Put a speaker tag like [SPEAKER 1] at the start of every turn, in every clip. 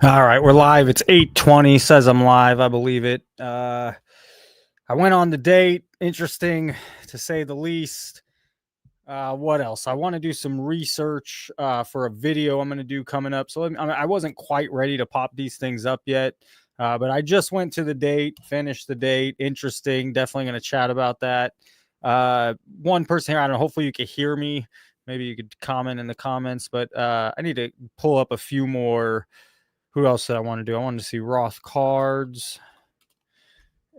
[SPEAKER 1] All right, we're live. It's 8:20. Says I'm live. I believe it. I went on the date. Interesting, to say the least. What else? I want to do some research for a video I'm going to do coming up. So I wasn't quite ready to pop these things up yet, but I just went to the date, finished the date. Interesting. Definitely going to chat about that. One person here. I don't know. Hopefully you could hear me. Maybe you could comment in the comments. But I need to pull up a few more. Who else did I want to do? I wanted to see Roth cards.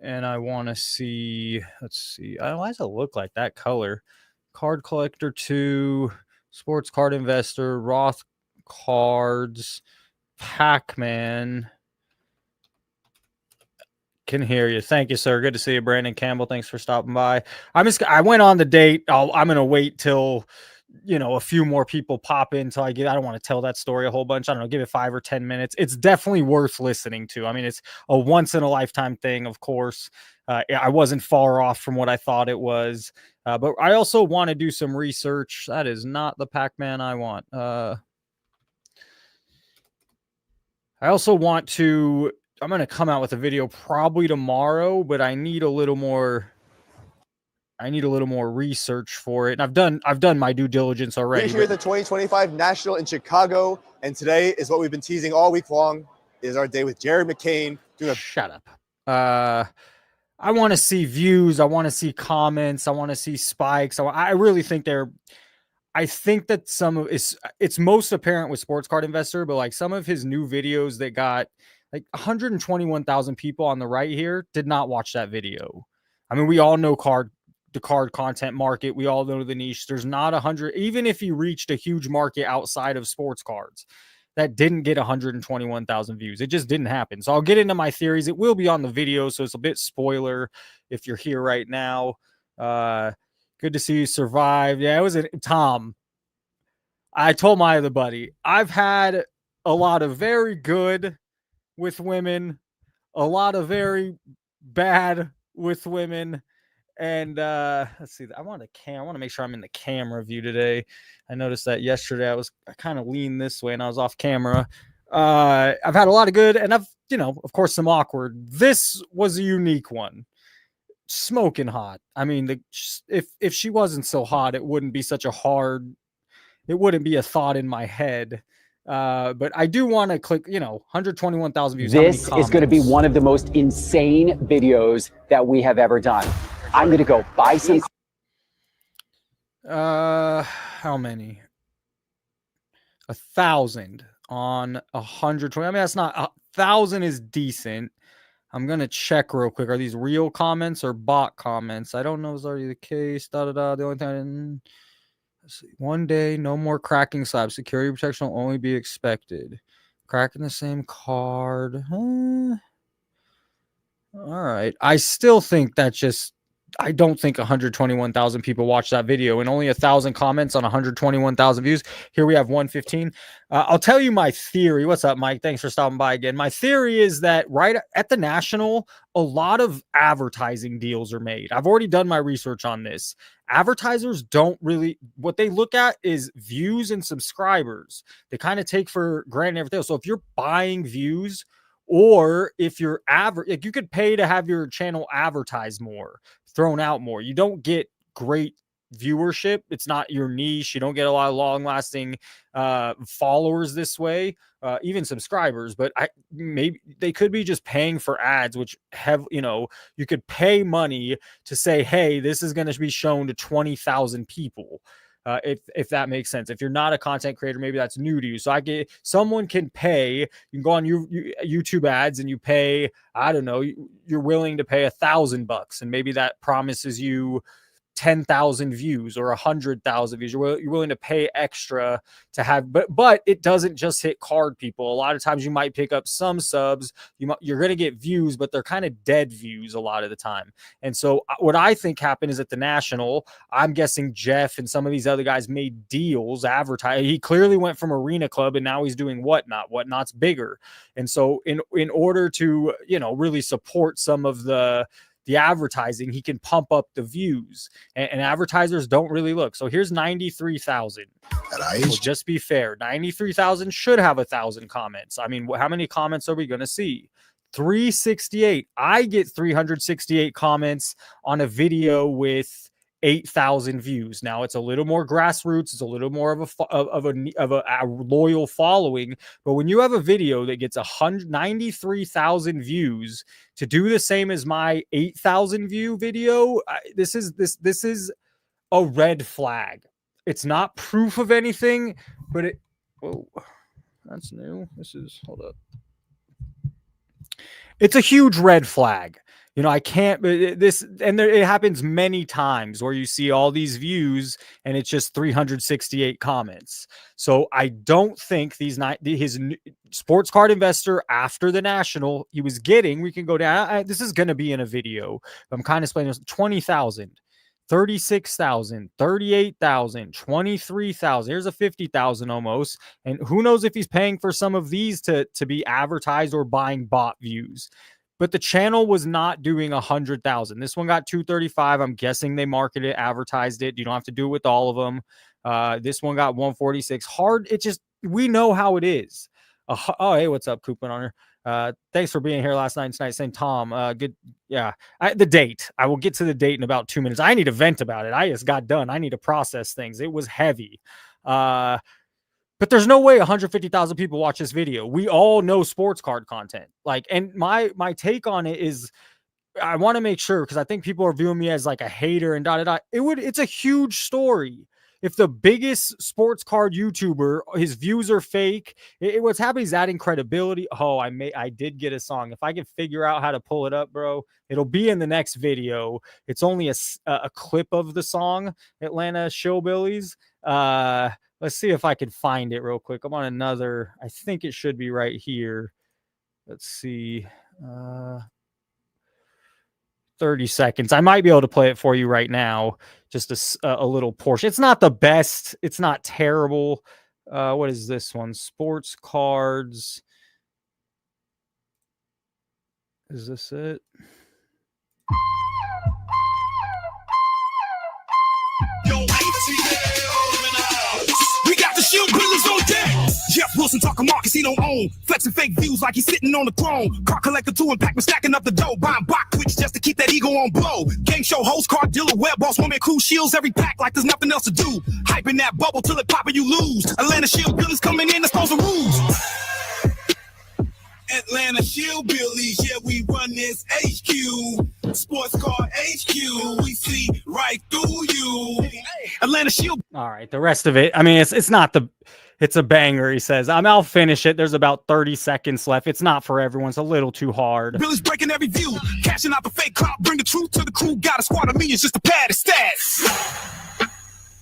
[SPEAKER 1] And I want to see, let's see. Why does it look like that color? Card Collector 2, Sports Card Investor, Roth cards, Pac-Man. Can hear you. Thank you, sir. Good to see you, Brandon Campbell. Thanks for stopping by. I went on the date. I'm going to wait till a few more people pop in till I don't want to tell that story a whole bunch. I don't know, give it 5 or 10 minutes. It's definitely worth listening to. I mean, it's a once in a lifetime thing, of course. I wasn't far off from what I thought it was. But I also want to do some research. That is not the Pac-Man I want. I also want to, I'm going to come out with a video probably tomorrow, but I need a little more research for it. And I've done my due diligence already.
[SPEAKER 2] We're here at the 2025 National in Chicago, and today is what we've been teasing all week long, is our day with Jared McCain.
[SPEAKER 1] Shut up. I want to see views. I want to see comments. I want to see spikes. I really think I think that some of it's most apparent with Sports Card Investor, but like some of his new videos that got like 121,000 people on the right here did not watch that video. I mean, we all know the card content market. We all know the niche. There's not 100, even if you reached a huge market outside of sports cards, that didn't get 121,000 views. It just didn't happen. So I'll get into my theories. It will be on the video, so it's a bit spoiler if you're here right now. Good to see you survived. Yeah, it was Tom. I told my other buddy, I've had a lot of very good with women, a lot of very bad with women. And let's see. I want to make sure I'm in the camera view today. I noticed that yesterday I kind of leaned this way and I was off camera. I've had a lot of good, and I've, of course, some awkward. This was a unique one. Smoking hot. I mean, if she wasn't so hot, it wouldn't be it wouldn't be a thought in my head. But I do want to click, 121,000 views.
[SPEAKER 3] This is going to be one of the most insane videos that we have ever done. I'm going to go buy some.
[SPEAKER 1] How many? 1,000 on 120. I mean, that's not 1,000 is decent. I'm going to check real quick. Are these real comments or bot comments? I don't know if it's already the case. The only thing I didn't. Let's see. One day, no more cracking slabs. Security protection will only be expected. Cracking the same card. All right. I still think I don't think 121,000 people watched that video and only 1,000 comments on 121,000 views. Here we have 115. I'll tell you my theory. What's up, Mike? Thanks for stopping by again. My theory is that right at the National, a lot of advertising deals are made. I've already done my research on this. Advertisers don't really, what they look at is views and subscribers. They kind of take for granted everything. So if you're buying views, or if you're you could pay to have your channel advertise more, thrown out more. You don't get great viewership. It's not your niche. You don't get a lot of long-lasting followers this way, even subscribers. But maybe they could be just paying for ads, which have, you could pay money to say, hey, this is going to be shown to 20,000 people. If that makes sense. If you're not a content creator, maybe that's new to you. So someone can pay. You can go on YouTube ads and you pay, I don't know, you're willing to pay $1,000, and maybe that promises you 10,000 views or 100,000 views. You're willing to pay extra to have, but it doesn't just hit card people. A lot of times you might pick up some subs. You're going to get views, but they're kind of dead views a lot of the time. And so what I think happened is at the National, I'm guessing Jeff and some of these other guys made deals, advertise. He clearly went from Arena Club and now he's doing Whatnot. Whatnot's bigger. And so in order to, really support some of the the advertising, he can pump up the views, and advertisers don't really look. So here's 93,000. Well, just be fair, 93,000 should have 1,000 comments. I mean, how many comments are we going to see? 368. I get 368 comments on a video with 8,000 views. Now it's a little more grassroots. It's a little more of a loyal following. But when you have a video that gets 193,000 views, to do the same as my 8,000 view video, this is a red flag. It's not proof of anything, but it. Whoa, that's new. Hold up. It's a huge red flag. You know, I can't, it happens many times where you see all these views and it's just 368 comments. So I don't think his sports card investor after the national he was getting, we can go down. This is going to be in a video. I'm kind of explaining this. 20,000, 36,000, 38,000, 23,000. Here's a 50,000 almost. And who knows if he's paying for some of these to be advertised or buying bot views. But the channel was not doing 100,000. This one got 235. I'm guessing they marketed it, advertised it. You don't have to do it with all of them. This one got 146. Hard. It just, we know how it is. Oh, hey, what's up, Coupon Owner? Thanks for being here last night and tonight. Saying Tom, good. Yeah. The date. I will get to the date in about 2 minutes. I need to vent about it. I just got done. I need to process things. It was heavy. But there's no way 150,000 people watch this video. We all know sports card content. Like, and my take on it is, I want to make sure, because I think people are viewing me as like a hater and it's a huge story. If the biggest sports card YouTuber, his views are fake, what's happening is adding credibility. Oh, I did get a song. If I can figure out how to pull it up, bro, it'll be in the next video. It's only a clip of the song, Atlanta Shillbillies. Let's see if I can find it real quick. I'm on another. I think it should be right here. Let's see. 30 seconds. I might be able to play it for you right now. Just a little portion. It's not the best. It's not terrible. What is this one? Sports cards. Is this it?
[SPEAKER 4] Jeff Wilson talking Marcus, he don't own. Flexing fake views like he's sitting on the throne. Car collector too and Pac-Man stacking up the dough. Buying bot Twitch just to keep that ego on blow. Game show host, car dealer, web boss, woman crew shields every pack like there's nothing else to do. Hyping that bubble till it pop and you lose. Atlanta Shield Billies coming in, that's those are rules. Atlanta Shillbillies, yeah, we run this HQ. Sports Card HQ, we see right through you. Atlanta Shield.
[SPEAKER 1] All right, the rest of it, I mean, it's a banger, he says. I'll finish it. There's about 30 seconds left. It's not for everyone. It's a little too hard.
[SPEAKER 4] Billy's breaking every view. Cashing out the fake clout. Bring the truth to the crew. Got a squad of millions just to pad his stats.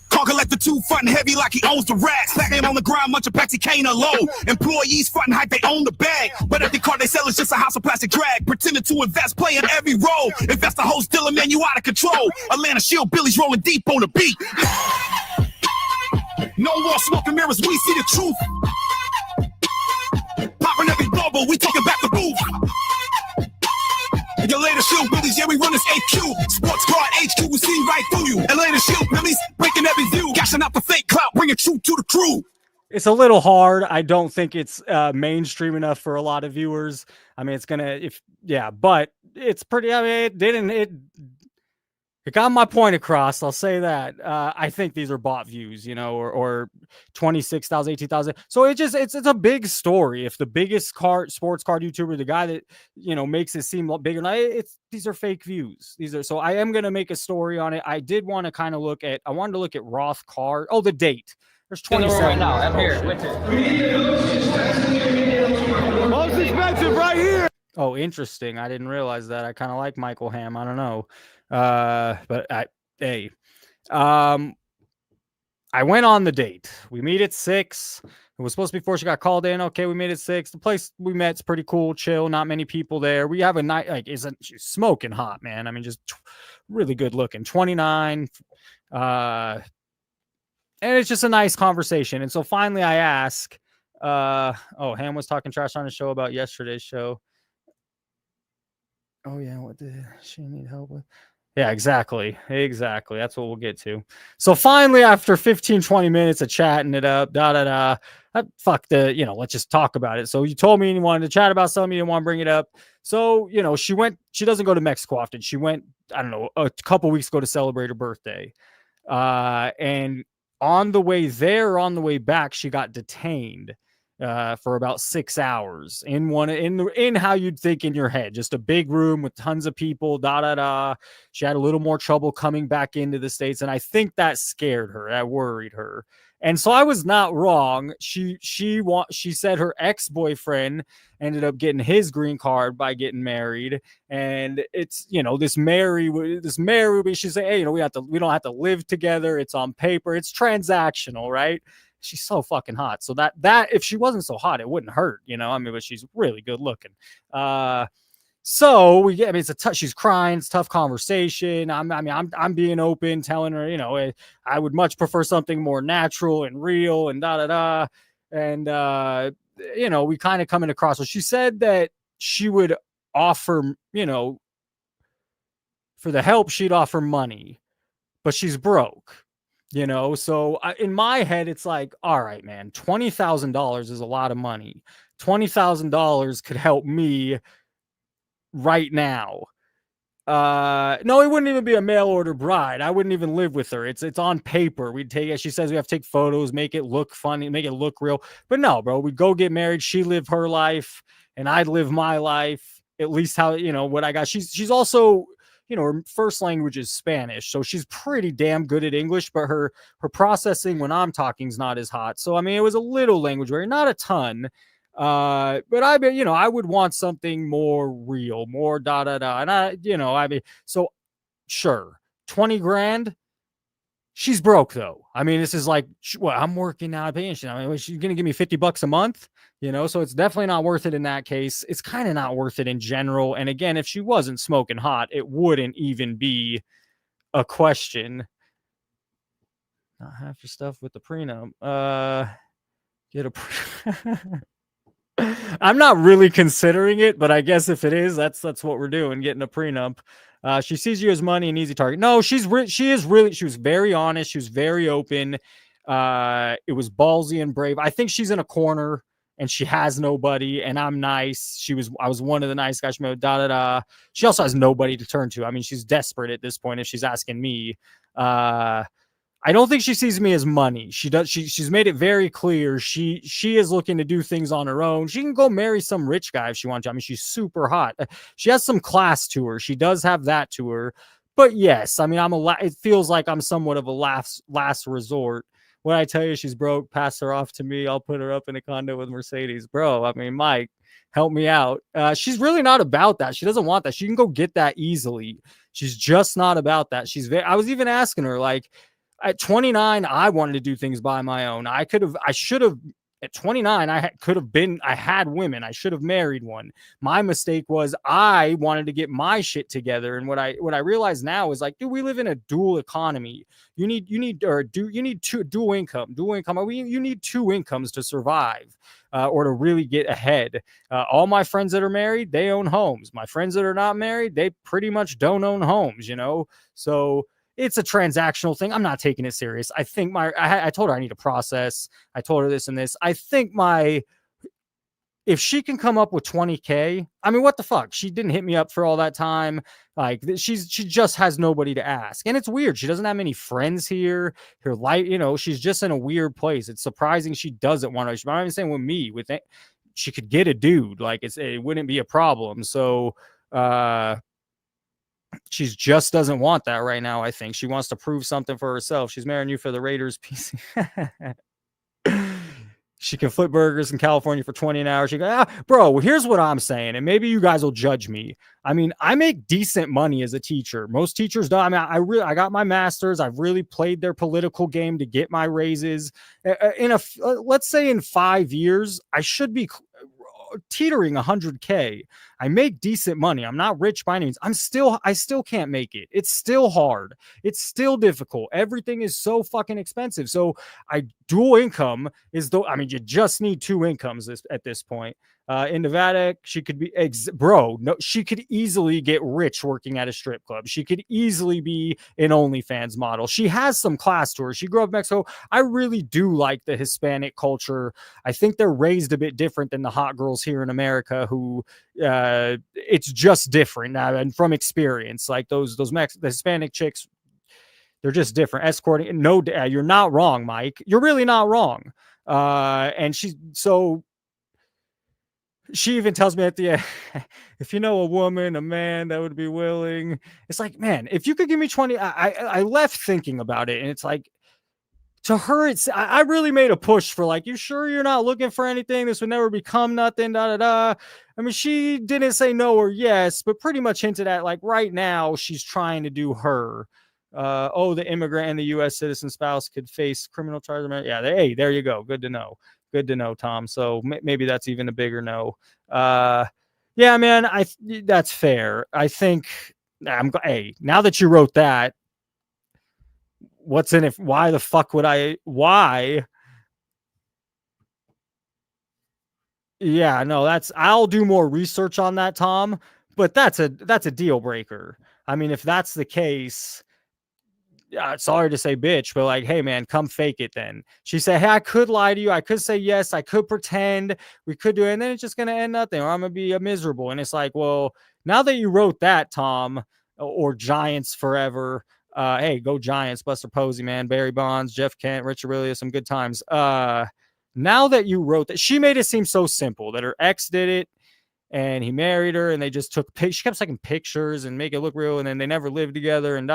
[SPEAKER 4] Car collector too, frontin' heavy like he owns the racks. Back him on the ground, much of Patsy Kane alone. Employees frontin' hype, they own the bag. But every car they sell is just a house of plastic drag. Pretending to invest, playing every role. Investor host dealer, man, you out of control. Atlanta Shield Billy's rolling deep on the beat. No more smoking mirrors, we see the truth. Popping every bubble, we taking back the booth. Your later Shield Billies, yeah, we run this HQ. Sports Card HQ, we see right through you. Atlanta Shield Billies, breaking every view. Cashing out the fake clout, bringing truth to the crew.
[SPEAKER 1] It's a little hard. I don't think it's mainstream enough for a lot of viewers. I mean, but it's pretty, I mean, it got my point across. I'll say that. I think these are bot views, you know, or 26,000, 18,000. So it's a big story. If the biggest sports card YouTuber, the guy that, you know, makes it seem bigger, these are fake views. So I am going to make a story on it. I did want to kind of I wanted to look at Roth card. Oh, the date. There's 27.
[SPEAKER 5] Right now, I'm here with it.
[SPEAKER 4] Most expensive right here.
[SPEAKER 1] Oh, interesting. I didn't realize that. I kind of like Michael Hamm. I don't know. But I went on the date. We meet at 6. It was supposed to be before she got called in. Okay, we made it 6. The place we met's pretty cool, chill, not many people there. We have a night, like, she's smoking hot, man. I mean, just really good looking. 29. And it's just a nice conversation. And so finally I ask, Ham was talking trash on his show about yesterday's show. Oh yeah, what did she need help with? Yeah, exactly. Exactly. That's what we'll get to. So finally, after 15, 20 minutes of chatting it up, fuck the, let's just talk about it. So you told me you wanted to chat about something, you didn't want to bring it up. So, she doesn't go to Mexico often. She went, I don't know, a couple weeks ago to celebrate her birthday. And on the way there, or on the way back, she got detained for about 6 hours in how you'd think in your head, just a big room with tons of people. She had a little more trouble coming back into the States, and I think that scared her. That worried her. And so I was not wrong. She said her ex-boyfriend ended up getting his green card by getting married, and it's this Mary, she's like, hey, we don't have to live together. It's on paper. It's transactional, right? She's so fucking hot. So that if she wasn't so hot, it wouldn't hurt, but she's really good looking. So she's crying. It's a tough conversation. I'm being open, telling her, I would much prefer something more natural and real and And, we kind of coming across. So she said that she would offer, for the help, she'd offer money, but she's broke, So in my head, it's like, all right, man, $20,000 is a lot of money. $20,000 could help me right now. No, it wouldn't even be a mail order bride. I wouldn't even live with her. It's on paper. We'd take it. She says we have to take photos, make it look funny, make it look real. But no, bro, we'd go get married. She live her life and I'd live my life. At least how, what I got. She's also, her first language is Spanish. So she's pretty damn good at English, but her processing when I'm talking is not as hot. So, it was a little language barrier, not a ton. But I would want something more real, more and so sure, 20 grand. She's broke though. This is like, well, I'm working now. She's going to give me $50 a month, so it's definitely not worth it in that case. It's kind of not worth it in general. And again, if she wasn't smoking hot, it wouldn't even be a question. Not half your stuff with the prenup. Get a I'm not really considering it, but I guess if it is, that's what we're doing, getting a prenup. She sees you as money, an easy target. No, she was very honest. She was very open. It was ballsy and brave. I think she's in a corner and she has nobody, and I'm nice. I was one of the nice guys. She also has nobody to turn to. She's desperate at this point if she's asking me. I don't think she sees me as money. She's made it very clear. She is looking to do things on her own. She can go marry some rich guy if she wants to. She's super hot. She has some class to her. She does have that to her. But yes, it feels like I'm somewhat of a last resort. When I tell you she's broke, pass her off to me. I'll put her up in a condo with Mercedes. Bro, Mike, help me out. She's really not about that. She doesn't want that. She can go get that easily. She's just not about that. I was even asking her, like, at 29, I wanted to do things by my own. I should have, at 29, I had women. I should have married one. My mistake was I wanted to get my shit together. And what I realize now is, like, dude, we live in a dual economy. You need dual income. You need two incomes to survive, or to really get ahead. All my friends that are married, they own homes. My friends that are not married, they pretty much don't own homes, So it's a transactional thing. I'm not taking it serious. I think I told her I need to process. I told her this and this. I think if she can come up with 20K, what the fuck? She didn't hit me up for all that time. Like, she just has nobody to ask. And it's weird. She doesn't have many friends here. Her life, she's just in a weird place. It's surprising she doesn't want to. I'm not even saying with me, with it, she could get a dude. Like, it wouldn't be a problem. So, she just doesn't want that right now. I think she wants to prove something for herself. She's marrying you for the Raiders PC. She can flip burgers in California for 20 an hour. She goes, bro, here's what I'm saying. And maybe you guys will judge me. I make decent money as a teacher. Most teachers don't. I got my master's. I've really played their political game to get my raises. Let's say in 5 years, I should be teetering 100K. I make decent money. I'm not rich by any means. I still can't make it. It's still hard. It's still difficult. Everything is so fucking expensive. So dual income is though. I mean, you just need 2 incomes at this point. In Nevada, she could be she could easily get rich working at a strip club. She could easily be an OnlyFans model. She has some class to her. She grew up in Mexico. I really do like the Hispanic culture. I think they're raised a bit different than the hot girls here in America who it's just different now. And from experience, like the Hispanic chicks, they're just different. Escorting. No, you're not wrong, Mike. You're really not wrong. And she even tells me at the end, if you know a woman, a man that would be willing, it's like, man, if you could give me 20, I left thinking about it. And it's like, to her, I really made a push for like, you sure you're not looking for anything? This would never become nothing, da, da, da. I mean, she didn't say no or yes, but pretty much hinted at like right now she's trying to do her. The immigrant and the U.S. citizen spouse could face criminal charges. Yeah, hey, there you go. Good to know. Good to know, Tom. So maybe that's even a bigger no. Yeah, man, that's fair. I think now that you wrote that, what's in it? Why the fuck would I? Why? Yeah, no, I'll do more research on that, Tom, but that's a deal breaker. I mean, if that's the case, sorry to say bitch, but like, hey man, come fake it then. She said, hey, I could lie to you. I could say yes. I could pretend we could do it. And then it's just going to end nothing or I'm going to be miserable. And it's like, well, now that you wrote that, Tom, or Giants forever, hey, go Giants, Buster Posey, man, Barry Bonds, Jeff Kent, Richard Williams, some good times. Now that you wrote that, she made it seem so simple that her ex did it and he married her and they just she kept taking pictures and make it look real. And then they never lived together and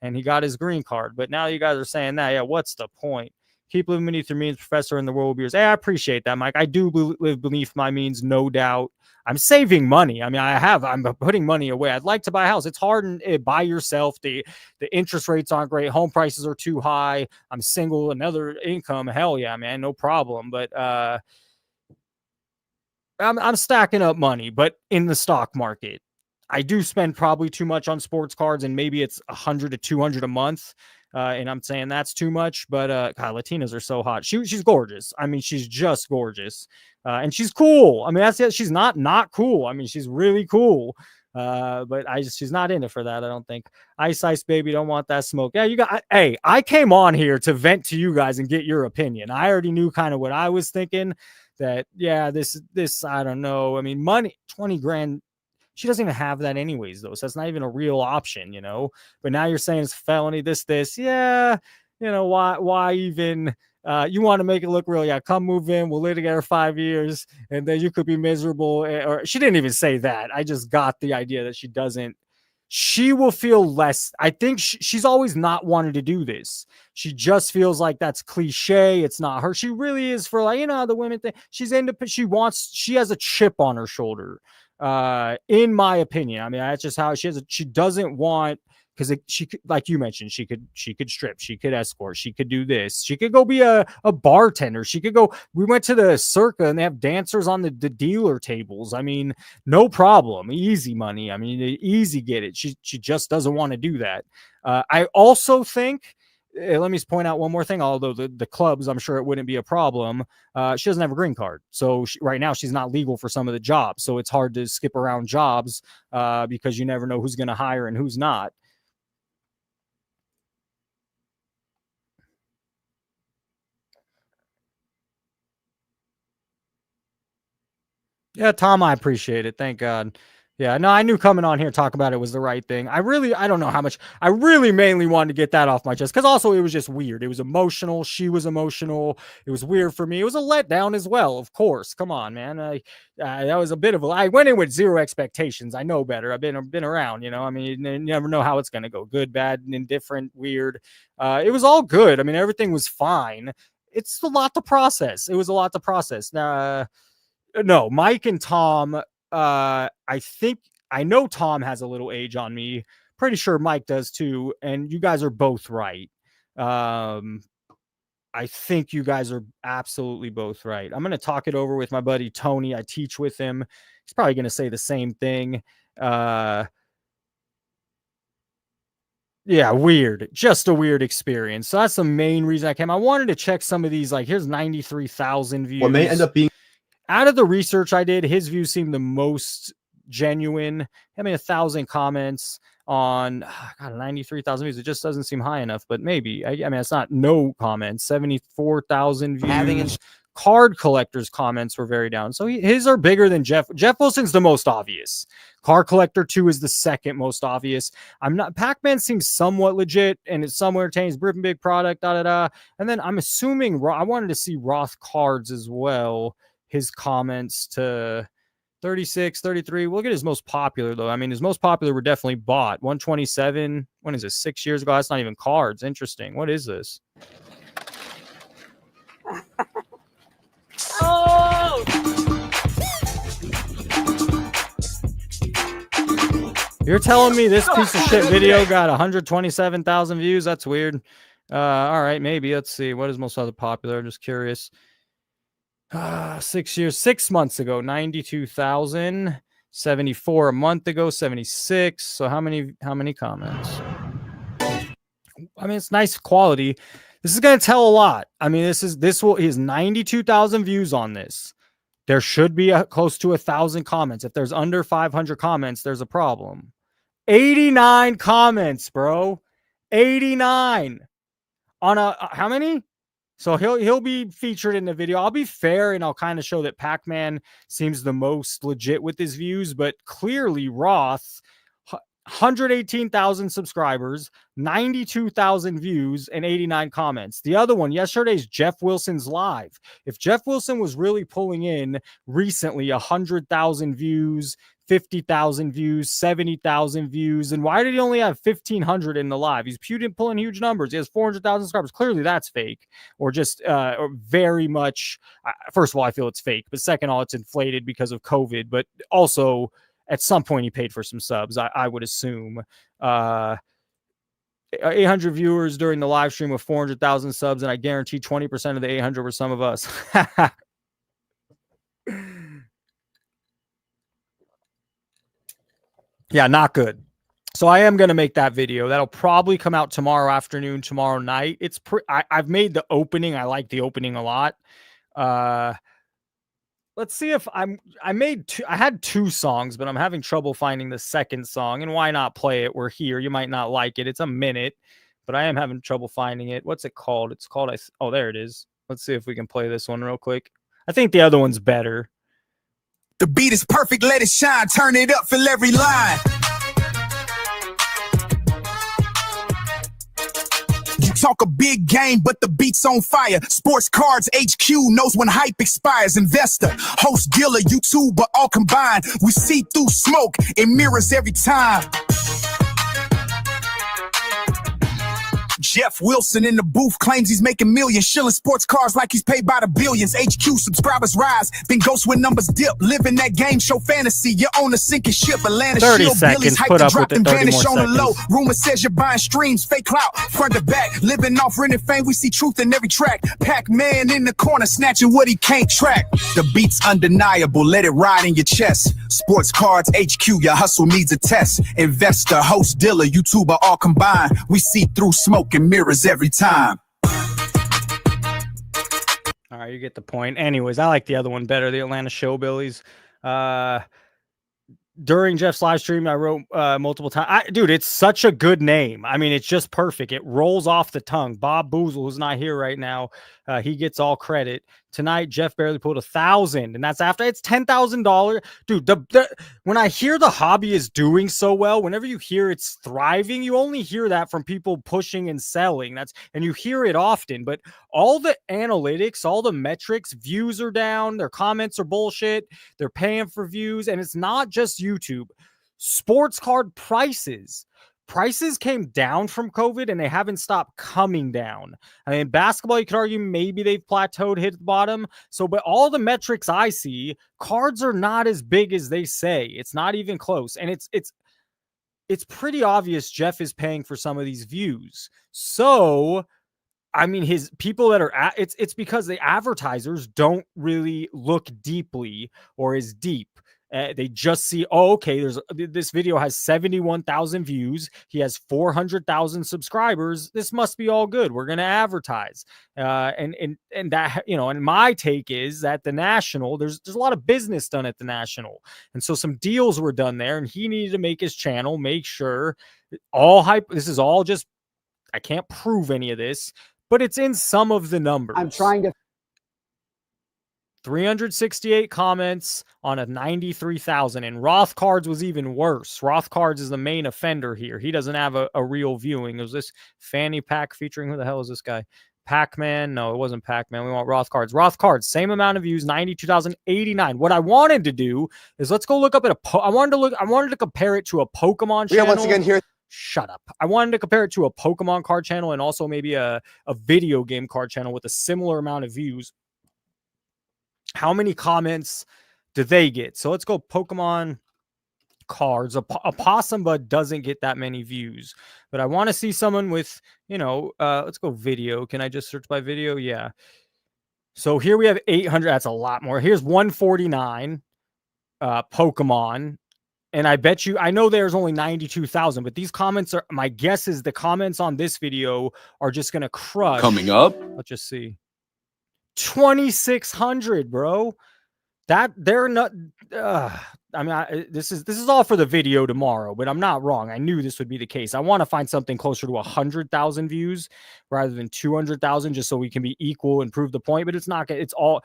[SPEAKER 1] and he got his green card. But now you guys are saying that, yeah, what's the point? Keep living beneath your means, professor, in the world will be yours. Hey, I appreciate that, Mike. I do live beneath my means, no doubt. I'm saving money. I mean, I'm putting money away. I'd like to buy a house. It's hard by yourself. The interest rates aren't great. Home prices are too high. I'm single, another income. Hell yeah, man, no problem. But I'm stacking up money, but in the stock market, I do spend probably too much on sports cards, and maybe it's 100 to 200 a month. And I'm saying that's too much, but God, Latinas are so hot. She's gorgeous. I mean, she's just gorgeous, and she's cool. I mean, that's it. She's not cool. I mean, she's really cool. But she's not in it for that. I don't think. Ice baby, don't want that smoke. Yeah, hey, I came on here to vent to you guys and get your opinion. I already knew kind of what I was thinking. That yeah, this I don't know. I mean, money, 20 grand. She doesn't even have that anyways, though. So that's not even a real option, you know. But now you're saying it's felony, this. Yeah, you know, why even you want to make it look real? Yeah, come move in. We'll live together 5 years, and then you could be miserable. Or she didn't even say that. I just got the idea that she doesn't. She will feel less. I think she's always not wanted to do this. She just feels like that's cliche. It's not her. She really is for like, you know, the women thing. She's independent. She has a chip on her shoulder. In my opinion, I mean, that's just how she doesn't want, because she could, like you mentioned, she could strip, she could escort, she could do this, she could go be a bartender, she could go. We went to the Circa and they have dancers on the dealer tables. I mean, no problem, easy money. I mean, easy get it. She just doesn't want to do that. I also think. Let me point out one more thing. Although the clubs, I'm sure it wouldn't be a problem. She doesn't have a green card. So right now she's not legal for some of the jobs. So it's hard to skip around jobs because you never know who's going to hire and who's not. Yeah, Tom, I appreciate it. Thank God. Yeah, no, I knew coming on here talk about it was the right thing. I don't know how much. I really mainly wanted to get that off my chest because also it was just weird. It was emotional. She was emotional. It was weird for me. It was a letdown as well, of course. Come on, man. That was a bit of I went in with zero expectations. I know better. I've been around, you know. I mean, you never know how it's going to go. Good, bad, indifferent, weird. It was all good. I mean, everything was fine. It's a lot to process. It was a lot to process. No, Mike and Tom, I know Tom has a little age on me. Pretty sure Mike does too. And you guys are both right. I I think you guys are absolutely both right. I'm going to talk it over with my buddy Tony. I teach with him. He's probably going to say the same thing. Yeah, weird. Just a weird experience. So that's the main reason I came. I wanted to check some of these. Like, here's 93,000 views.
[SPEAKER 2] What may end up being
[SPEAKER 1] out of the research I did, his views seem the most genuine. I mean, 1,000 comments on 93,000 views. It just doesn't seem high enough, but maybe. I mean, it's not no comments. 74,000 views. Card collectors' comments were very down. So his are bigger than Jeff. Jeff Wilson's the most obvious. Card Collector 2 is the second most obvious. Pac-Man seems somewhat legit and it's somewhat entertaining. It's big product, And then I'm assuming I wanted to see Roth cards as well. His comments to 36, 33. We'll look at his most popular, though. I mean, his most popular were definitely bought. 127. When is this? 6 years ago? That's not even cards. Interesting. What is this?
[SPEAKER 6] Oh!
[SPEAKER 1] You're telling me this piece of shit video got 127,000 views? That's weird. All right, maybe. Let's see. What is most other popular? I'm just curious. 6 months ago, 92,000. 74 a month ago, 76. So how many comments? I mean, it's nice quality. This is going to tell a lot. I mean, he has 92,000 views on this. There should be close to 1,000 comments. If there's under 500 comments, there's a problem. 89 comments, bro. 89 on how many? So he'll be featured in the video. I'll be fair and I'll kind of show that Pac-Man seems the most legit with his views, but clearly Roth, 118,000 subscribers, 92,000 views, and 89 comments. The other one, yesterday's Jeff Wilson's live. If Jeff Wilson was really pulling in recently 100,000 views, 50,000 views, 70,000 views, and why did he only have 1,500 in the live? He's pulling huge numbers. He has 400,000 subscribers. Clearly that's fake, or just or very much. First of all, I feel it's fake, but second of all, it's inflated because of COVID, but also at some point he paid for some subs, I would assume. 800 viewers during the live stream with 400,000 subs, and I guarantee 20% of the 800 were some of us. Yeah, not good. So I am going to make that video. That'll probably come out tomorrow afternoon, tomorrow night. I've made the opening. I like the opening a lot. Let's see if I had two songs, but I'm having trouble finding the second song. And why not play it? We're here. You might not like it. It's a minute, but I am having trouble finding it. What's it called? It's called, oh, there it is. Let's see if we can play this one real quick. I think the other one's better.
[SPEAKER 4] The beat is perfect, let it shine, turn it up, fill every line. You talk a big game, but the beat's on fire. Sports Cards HQ knows when hype expires. Investor, host, dealer, YouTuber, all combined. We see through smoke, it mirrors every time. Jeff Wilson in the booth claims he's making millions, shilling sports cars like he's paid by the billions. HQ subscribers rise, then ghost when numbers dip. Living that game show fantasy, you own a sinking ship. Atlanta
[SPEAKER 1] 30
[SPEAKER 4] shield,
[SPEAKER 1] seconds,
[SPEAKER 4] Billy's hype
[SPEAKER 1] put
[SPEAKER 4] to
[SPEAKER 1] up
[SPEAKER 4] drop
[SPEAKER 1] with it,
[SPEAKER 4] and
[SPEAKER 1] 30
[SPEAKER 4] vanish
[SPEAKER 1] more
[SPEAKER 4] on the low.
[SPEAKER 1] seconds.
[SPEAKER 4] Rumor says you're buying streams, fake clout, front to back. Living off rented fame, we see truth in every track. Pac-Man in the corner, snatching what he can't track. The beat's undeniable, let it ride in your chest. Sports Cards HQ, your hustle needs a test. Investor, host, dealer, YouTuber, all combined. We see through smoke and mirrors every time.
[SPEAKER 1] All right, you get the point. Anyways, I like the other one better, the Atlanta Showbillies. During Jeff's live stream, I wrote multiple times. Dude, it's such a good name. I mean, it's just perfect. It rolls off the tongue. Bob Boozle, who's not here right now, he gets all credit. Tonight, Jeff barely pulled 1,000, and that's after it's $10,000. Dude, when I hear the hobby is doing so well, whenever you hear it's thriving, you only hear that from people pushing and selling. And you hear it often, but all the analytics, all the metrics, views are down, their comments are bullshit, they're paying for views, and it's not just YouTube. Sports card prices came down from COVID and they haven't stopped coming down. I mean, basketball, you could argue maybe they've plateaued, hit the bottom. So, but all the metrics I see, cards are not as big as they say. It's not even close. And it's pretty obvious Jeff is paying for some of these views. So I mean, his people that are it's because the advertisers don't really look deeply or as deep. They just see, oh, okay, this video has 71,000 views. He has 400,000 subscribers. This must be all good. We're going to advertise. And that, and my take is that the National, there's a lot of business done at the National. And so some deals were done there, and he needed to make his channel, make sure this is all just, I can't prove any of this, but it's in some of the numbers.
[SPEAKER 3] I'm trying to
[SPEAKER 1] 368 comments on a 93,000, and Roth Cards was even worse. Roth Cards is the main offender here. He doesn't have a real viewing. It was this fanny pack featuring, who the hell is this guy? Pac-Man? No, it wasn't Pac-Man. We want Roth Cards. Roth Cards, same amount of views, 92,089. What I wanted to do is let's go look up at I wanted to compare it to a Pokemon channel.
[SPEAKER 2] Yeah, once again here.
[SPEAKER 1] Shut up. I wanted to compare it to a Pokemon card channel and also maybe a video game card channel with a similar amount of views. How many comments do they get? So let's go Pokemon cards. A Possum Bud doesn't get that many views, but I want to see someone with, let's go video. Can I just search by video? Yeah. So here we have 800. That's a lot more. Here's 149 Pokemon. And I bet you, I know there's only 92,000, but these comments are, my guess is the comments on this video are just going to crush.
[SPEAKER 6] Coming up.
[SPEAKER 1] Let's just see. 2,600, bro. That they're not. I mean, this is all for the video tomorrow, but I'm not wrong. I knew this would be the case. I want to find something closer to 100,000 views rather than 200,000, just so we can be equal and prove the point. But it's not. It's all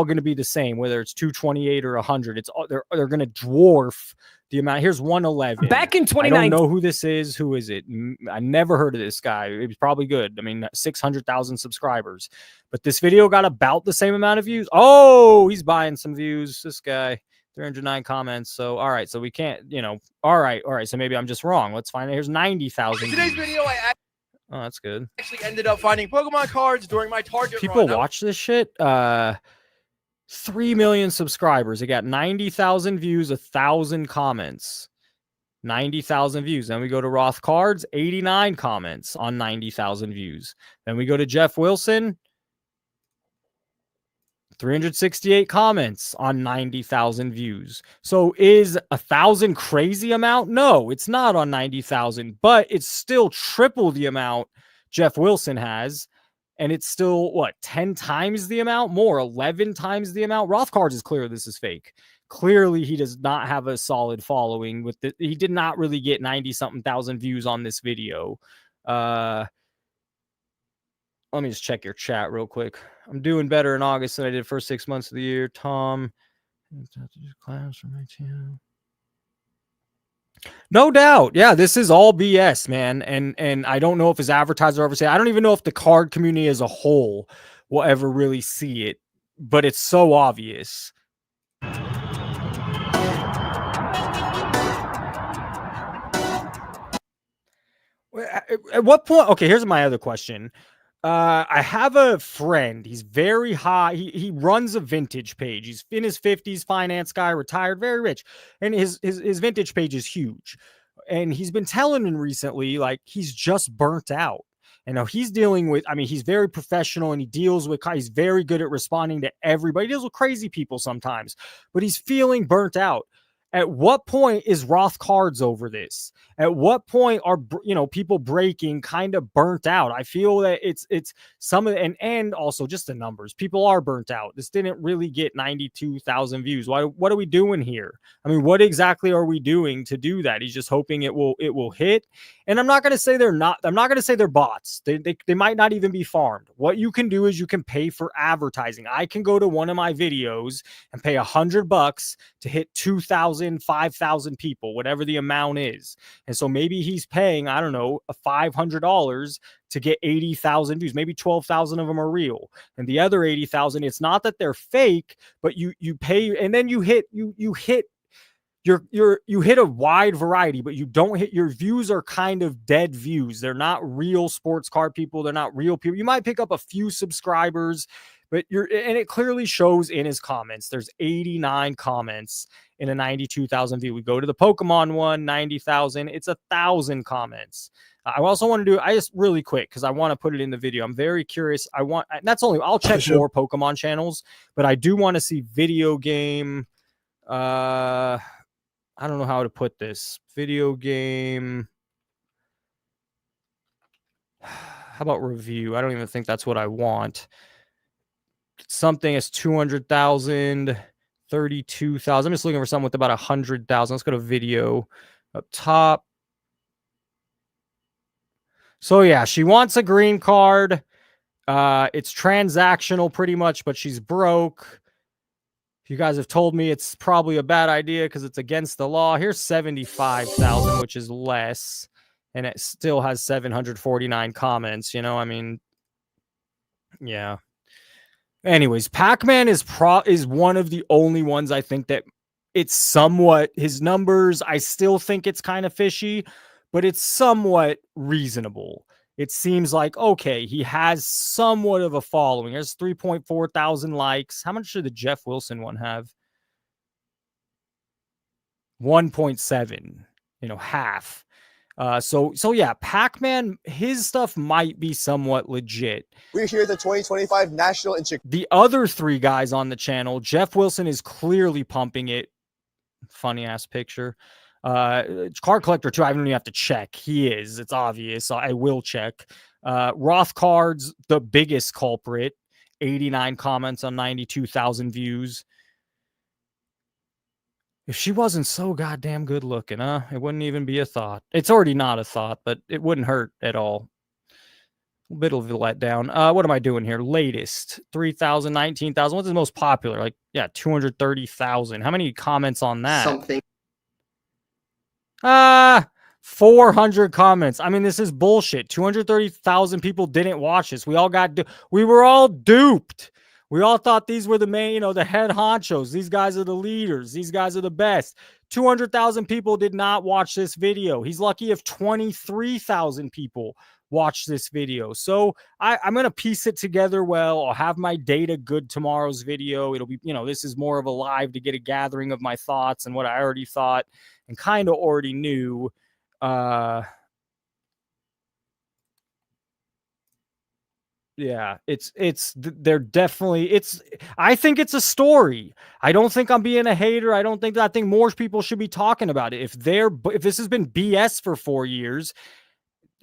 [SPEAKER 1] going to be the same, whether it's 228 or 100. It's all they're going to dwarf the amount. Here's 111.
[SPEAKER 7] Back in 2019.
[SPEAKER 1] I don't know who this is. Who is it? I never heard of this guy. It was probably good. I mean, 600,000 subscribers. But this video got about the same amount of views. Oh, he's buying some views. This guy, 309 comments. So, all right. So we can't, all right. So maybe I'm just wrong. Let's find it. Here's 90,000.
[SPEAKER 7] Today's video,
[SPEAKER 1] Oh, that's good.
[SPEAKER 7] actually ended up finding Pokemon cards during my Target
[SPEAKER 1] People
[SPEAKER 7] run.
[SPEAKER 1] watch this shit. 3 million subscribers. It got 90,000 views, 1,000 comments. 90,000 views. Then we go to Roth Cards, 89 comments on 90,000 views. Then we go to Jeff Wilson, 368 comments on 90,000 views. So is 1,000 crazy amount? No, it's not on 90,000, but it's still triple the amount Jeff Wilson has. And it's still, 10 times the amount? More, 11 times the amount? Roth Cards is clear this is fake. Clearly, he does not have a solid following. He did not really get 90-something thousand views on this video. Let me just check your chat real quick. I'm doing better in August than I did first 6 months of the year. Tom. Class from my channel. No doubt. Yeah, this is all BS, man. And I don't know if his advertiser ever say, I don't even know if the card community as a whole will ever really see it, but it's so obvious. At what point? Okay, here's my other question. I have a friend. He's very high. He runs a vintage page. He's in his 50s, finance guy, retired, very rich. And his vintage page is huge. And he's been telling me recently, like, he's just burnt out. And now he's dealing with, he's very professional and he's very good at responding to everybody. He deals with crazy people sometimes, but he's feeling burnt out. At what point is Roth Cards over this? At what point are people breaking kind of burnt out? I feel that it's some of and also just the numbers. People are burnt out. This didn't really get 92,000 views. What are we doing here? What exactly are we doing to do that? He's just hoping it will hit. And I'm not going to say they're not. I'm not going to say they're bots. They might not even be farmed. What you can do is you can pay for advertising. I can go to one of my videos and pay $100 to hit 2,000. 5,000 people, whatever the amount is. And so maybe he's paying, I don't know, $500 to get 80,000 views. Maybe 12,000 of them are real. And the other 80,000, it's not that they're fake, but you pay, and then you hit a wide variety, but you don't hit, your views are kind of dead views. They're not real sports card people. They're not real people. You might pick up a few subscribers, But and it clearly shows in his comments. There's 89 comments in a 92,000 view. We go to the Pokemon one, 90,000. It's 1,000 comments. I also want to do, I just really quick, because I want to put it in the video. I'm very curious. I'll check more Pokemon channels, but I do want to see video game. I don't know how to put this. Video game. How about review? I don't even think that's what I want. Something is 200,000, 32,000. I'm just looking for something with about 100,000. Let's go to video up top. So yeah, she wants a green card. It's transactional pretty much, but she's broke. You guys have told me it's probably a bad idea because it's against the law. Here's 75,000, which is less, and it still has 749 comments. You know, I mean, yeah. Anyways, Pac-Man is one of the only ones I think that it's somewhat, his numbers, I still think it's kind of fishy, but it's somewhat reasonable. It seems like, okay, he has somewhat of a following. There's 3.4 thousand likes. How much did the Jeff Wilson one have? 1.7, half. So yeah, Pac-Man, his stuff might be somewhat legit.
[SPEAKER 2] We're here at the 2025 National in Chicago.
[SPEAKER 1] The other three guys on the channel, Jeff Wilson is clearly pumping it. Funny ass picture. Card collector too. I don't even have to check. He is. It's obvious. So I will check. Roth cards, the biggest culprit. 89 comments on 92,000 views. If she wasn't so goddamn good looking, it wouldn't even be a thought. It's already not a thought, but it wouldn't hurt at all. A bit of a letdown. What am I doing here? Latest 3,000, 19,000. What's the most popular? Like, yeah, 230,000. How many comments on that?
[SPEAKER 6] Something.
[SPEAKER 1] 400 comments. I mean, this is bullshit. 230,000 people didn't watch this. We were all duped. We all thought these were the main, the head honchos. These guys are the leaders. These guys are the best. 200,000 people did not watch this video. He's lucky if 23,000 people watched this video. So I'm going to piece it together well. I'll have my data good tomorrow's video. It'll be, this is more of a live to get a gathering of my thoughts and what I already thought and kind of already knew. Yeah, they're definitely, I think it's a story. I don't think I'm being a hater. I think more people should be talking about it. If this has been BS for 4 years,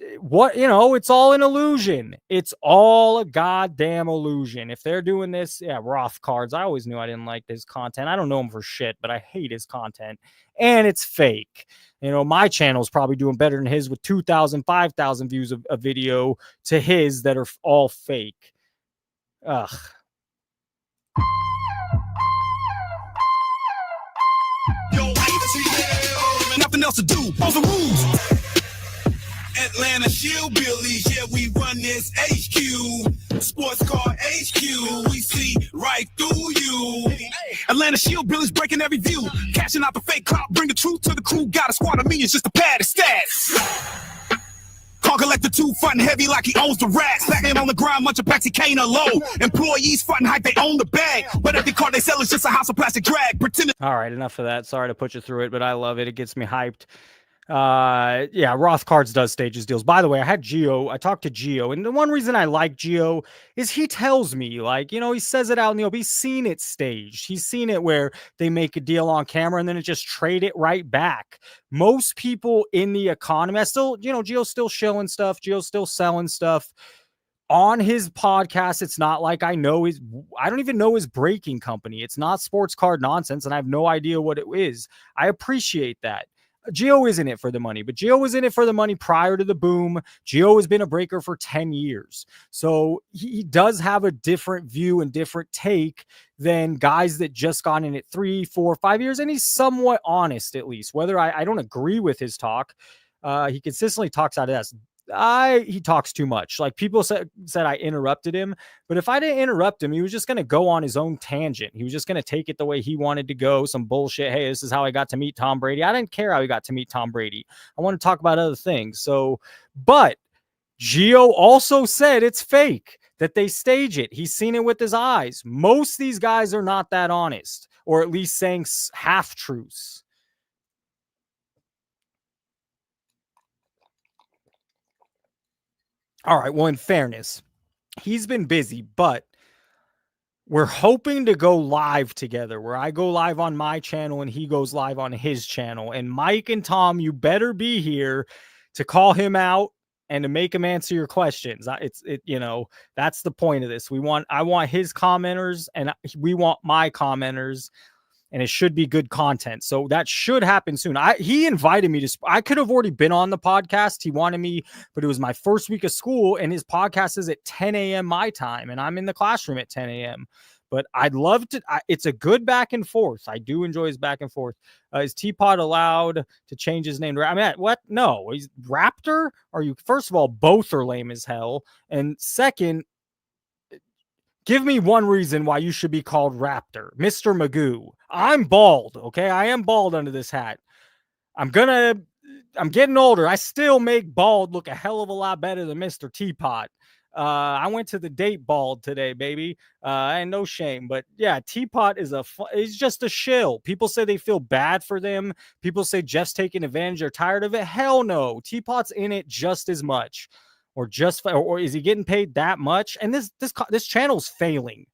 [SPEAKER 1] it's all an illusion. It's all a goddamn illusion. If they're doing this, yeah, Roth cards. I always knew I didn't like his content. I don't know him for shit, but I hate his content. And it's fake. My channel is probably doing better than his with 2,000, 5,000 views of a video to his that are all fake. Ugh.
[SPEAKER 4] Yo, nothing else to do. All the rules. Atlanta Shillbillies, yeah, we run this HQ. Sports car HQ, we see right through you. Atlanta Shillbillies breaking every view. Cashing out the fake clout, bring the truth to the crew. Got a squad of millions just to pad his stats. Car collector too, frontin' heavy like he owns the racks. Stacking on the ground, much of Patsy Kane are low. Employees frontin' hype, they own the bag. But every car they sell is just a house of plastic drag. Pretending.
[SPEAKER 1] All right, enough of that. Sorry to put you through it, but I love it. It gets me hyped. Yeah, Roth Cards does stage his deals. By the way, I talked to Gio, and the one reason I like Gio is he tells me, he says it out in the open. He's seen it staged. He's seen it where they make a deal on camera and then it just trade it right back. Most people in the economy, Gio's still showing stuff. Gio's still selling stuff. On his podcast, it's not like I don't even know his breaking company. It's not Sports Card Nonsense, and I have no idea what it is. I appreciate that. Gio is in it for the money, but Gio was in it for the money prior to the boom. Gio has been a breaker for 10 years. So he does have a different view and different take than guys that just got in it 3, 4, 5 years. And he's somewhat honest, at least. Whether I don't agree with his talk, he consistently talks out of this. He talks too much. Like people said I interrupted him, but if I didn't interrupt him, he was just going to go on his own tangent. He was just going to take it the way he wanted to go. Some bullshit. Hey, this is how I got to meet Tom Brady. I didn't care how he got to meet Tom Brady. I want to talk about other things. But Gio also said it's fake. that they stage it. He's seen it with his eyes. Most of these guys are not that honest, or at least saying half truths. All right. Well, in fairness, he's been busy, but we're hoping to go live together, where I go live on my channel and he goes live on his channel. And Mike and Tom, you better be here to call him out and to make him answer your questions. That's the point of this. I want his commenters and we want my commenters, and it should be good content. So that should happen soon. He invited me to, I could have already been on the podcast. He wanted me, but it was my first week of school and his podcast is at 10 a.m. my time. And I'm in the classroom at 10 a.m. But I'd love to, it's a good back and forth. I do enjoy his back and forth. Is Teapot allowed to change his name? I mean, what? No, he's Raptor. Are you, first of all, both are lame as hell. And second, give me one reason why you should be called Raptor. Mr. Magoo. I'm bald, okay? I am bald under this hat. I'm getting older. I still make bald look a hell of a lot better than Mr. Teapot. I went to the date bald today, baby. And no shame. But yeah, Teapot is he's just a shill. People say they feel bad for them. People say Jeff's taking advantage. They're tired of it. Hell no. Teapot's in it just as much. Or is he getting paid that much? And this channel's failing.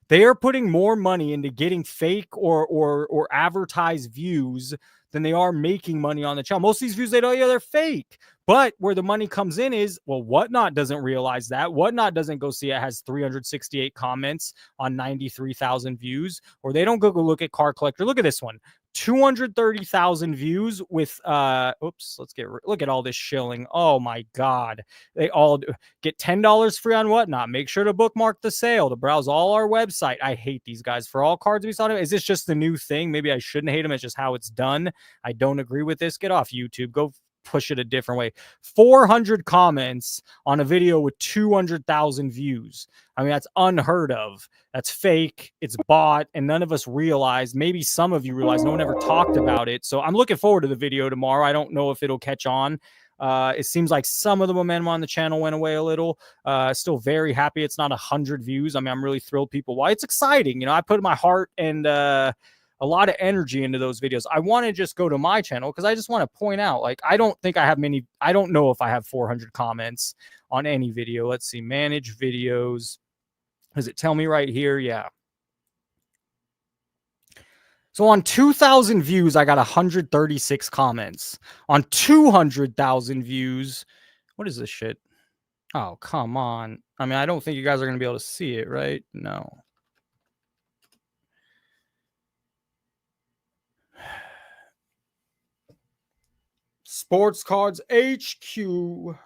[SPEAKER 1] They are putting more money into getting fake or advertised views than they are making money on the channel. Most of these views, they're fake. But where the money comes in is, well, Whatnot doesn't realize that. Whatnot doesn't go see it has 368 comments on 93,000 views. Or they don't go look at Car Collector. Look at this one. 230,000 views with look at all this shilling. Oh my god. They all get $10 free on Whatnot. Make sure to bookmark the sale to browse all our website. I hate these guys for all cards we saw. Is this just the new thing? Maybe I shouldn't hate them. It's just how it's done. I don't agree with this. Get off YouTube. Go push it a different way. 400 comments on a video with 200,000 views. I mean, that's unheard of. That's fake. It's bought, and none of us realized. Maybe some of you realize. No one ever talked about it. So I'm looking forward to the video tomorrow. I don't know if it'll catch on. It seems like some of the momentum on the channel went away a little. Still very happy it's not 100 views. I mean, I'm really thrilled people. Why? It's exciting. I put my heart and a lot of energy into those videos. I want to just go to my channel because I just want to point out, like, I don't think I have many. I don't know if I have 400 comments on any video. Let's see, manage videos. Does it tell me right here? Yeah. So on 2,000 views, I got 136 comments. On 200,000 views, what is this shit? Oh, come on. I mean, I don't think you guys are going to be able to see it, right? No. Sports Cards HQ.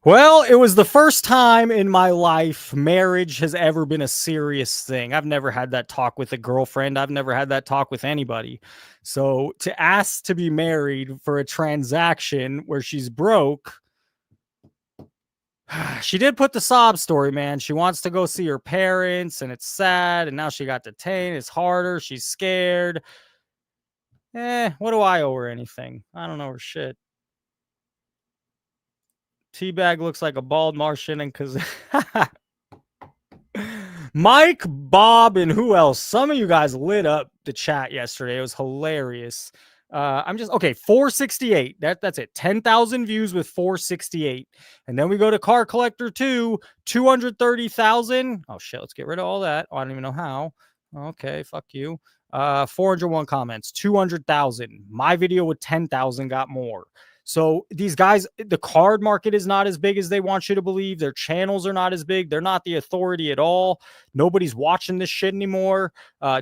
[SPEAKER 1] Well, it was the first time in my life marriage has ever been a serious thing. I've never had that talk with a girlfriend. I've never had that talk with anybody. So to ask to be married for a transaction where she's broke, she did put the sob story, man. She wants to go see her parents, and it's sad, and now she got detained. It's harder. She's scared. What do I owe her anything? I don't know her shit. Teabag looks like a bald Martian, and because Mike, Bob, and who else? Some of you guys lit up the chat yesterday. It was hilarious. I'm just okay. 468. That's it. 10,000 views with 468, and then we go to Car Collector 2, 230,000. Oh shit! Let's get rid of all that. I don't even know how. Okay, fuck you. 401 comments, 200,000. My video with 10,000 got more. So these guys, the card market is not as big as they want you to believe. Their channels are not as big. They're not the authority at all. Nobody's watching this shit anymore.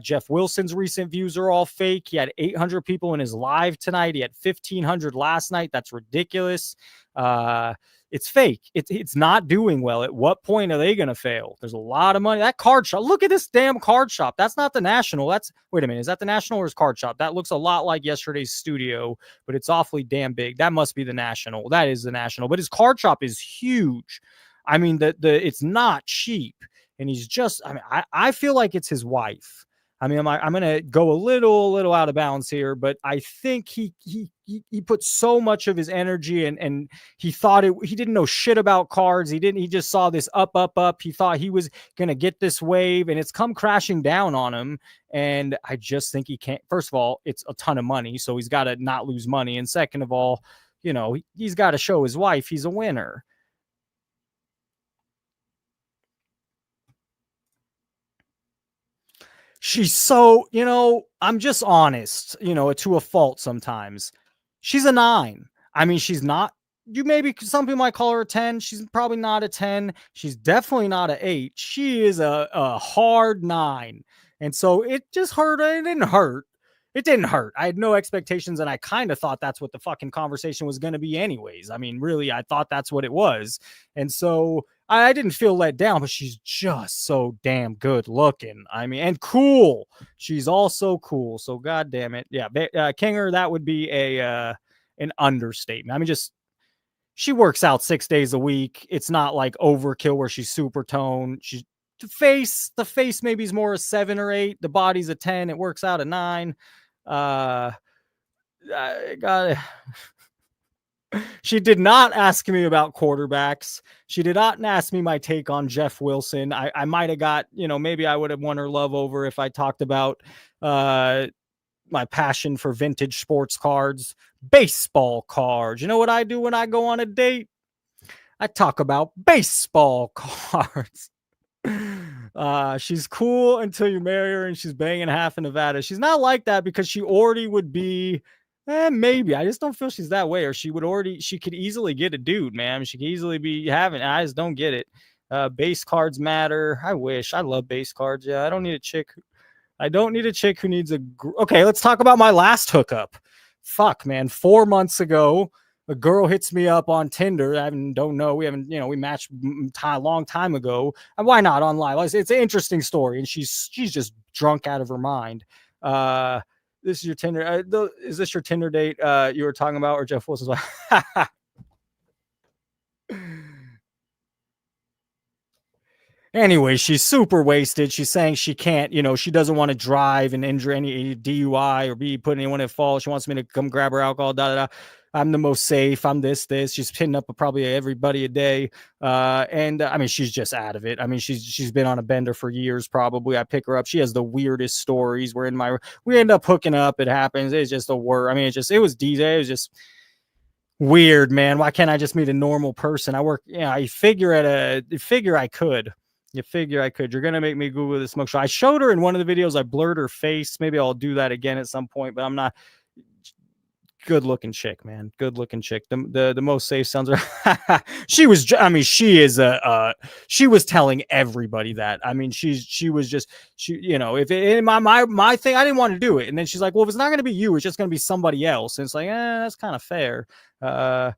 [SPEAKER 1] Jeff Wilson's recent views are all fake. He had 800 people in his live tonight. He had 1,500 last night. That's ridiculous. It's fake. It's not doing well. At what point are they going to fail? There's a lot of money. That card shop. Look at this damn card shop. That's not the National. Wait a minute. Is that the National or is Card Shop? That looks a lot like yesterday's studio, but it's awfully damn big. That must be the National. That is the National. But his card shop is huge. I mean, it's not cheap. And he's just, I mean, I feel like it's his wife. I mean, I'm going to go a little out of bounds here, but I think he put so much of his energy and he thought he didn't know shit about cards. He just saw this up. He thought he was going to get this wave, and it's come crashing down on him. And I just think he can't. First of all, it's a ton of money, so he's got to not lose money. And second of all, you know, he's got to show his wife he's a winner. She's so, you know, I'm just honest, you know, to a fault sometimes. She's a 9. I mean, she's not, some people might call her a 10. She's probably not a 10. She's definitely not an 8. She is a hard 9. And so it just hurt. It didn't hurt. It didn't hurt. I had no expectations, and I kind of thought that's what the fucking conversation was going to be anyways. I mean, really, I thought that's what it was. And so I didn't feel let down, but she's just so damn good looking. I mean, and cool. She's also cool. So God damn it. Yeah. Kinger, that would be an understatement. I mean, she works out 6 days a week. It's not like overkill where she's super toned. The face maybe is more a 7 or 8. The body's a 10. It works out a 9. I got She did not ask me about quarterbacks. She did not ask me my take on Jeff Wilson. I might have got, you know, maybe I would have won her love over if I talked about my passion for vintage sports cards, baseball cards. You know what I do when I go on a date? I talk about baseball cards. She's cool until you marry her and she's banging half in Nevada. She's not like that because she already would be, maybe. I just don't feel she's that way, or she could easily get a dude, man. She could easily be having, I just don't get it. Base cards matter. I love base cards. Yeah, I don't need a chick who needs okay, let's talk about my last hookup. Fuck, man. 4 months ago, a girl hits me up on Tinder. We matched a long time ago. And why not online? It's an interesting story. And she's just drunk out of her mind. This is your Tinder. Is this your Tinder date you were talking about, or Jeff Wilson's wife? Anyway, she's super wasted. She's saying she can't, she doesn't want to drive and injure any DUI or be put anyone at fault. She wants me to come grab her alcohol, I'm the most safe. I'm this. She's hitting up probably everybody a day. And I mean, she's just out of it. I mean, she's been on a bender for years, probably. I pick her up. She has the weirdest stories. We end up hooking up. It happens. It's just a word. I mean, it was DJ. It was just weird, man. Why can't I just meet a normal person? I figure I could. You figure I could. You're going to make me Google the smoke show. I showed her in one of the videos. I blurred her face. Maybe I'll do that again at some point, but I'm not. Good looking chick, man. Good looking chick. The most safe sounds are. She was telling everybody that. I mean, she was just, if my thing, I didn't want to do it. And then she's like, well, if it's not going to be you, it's just going to be somebody else. And it's like, that's kind of fair. So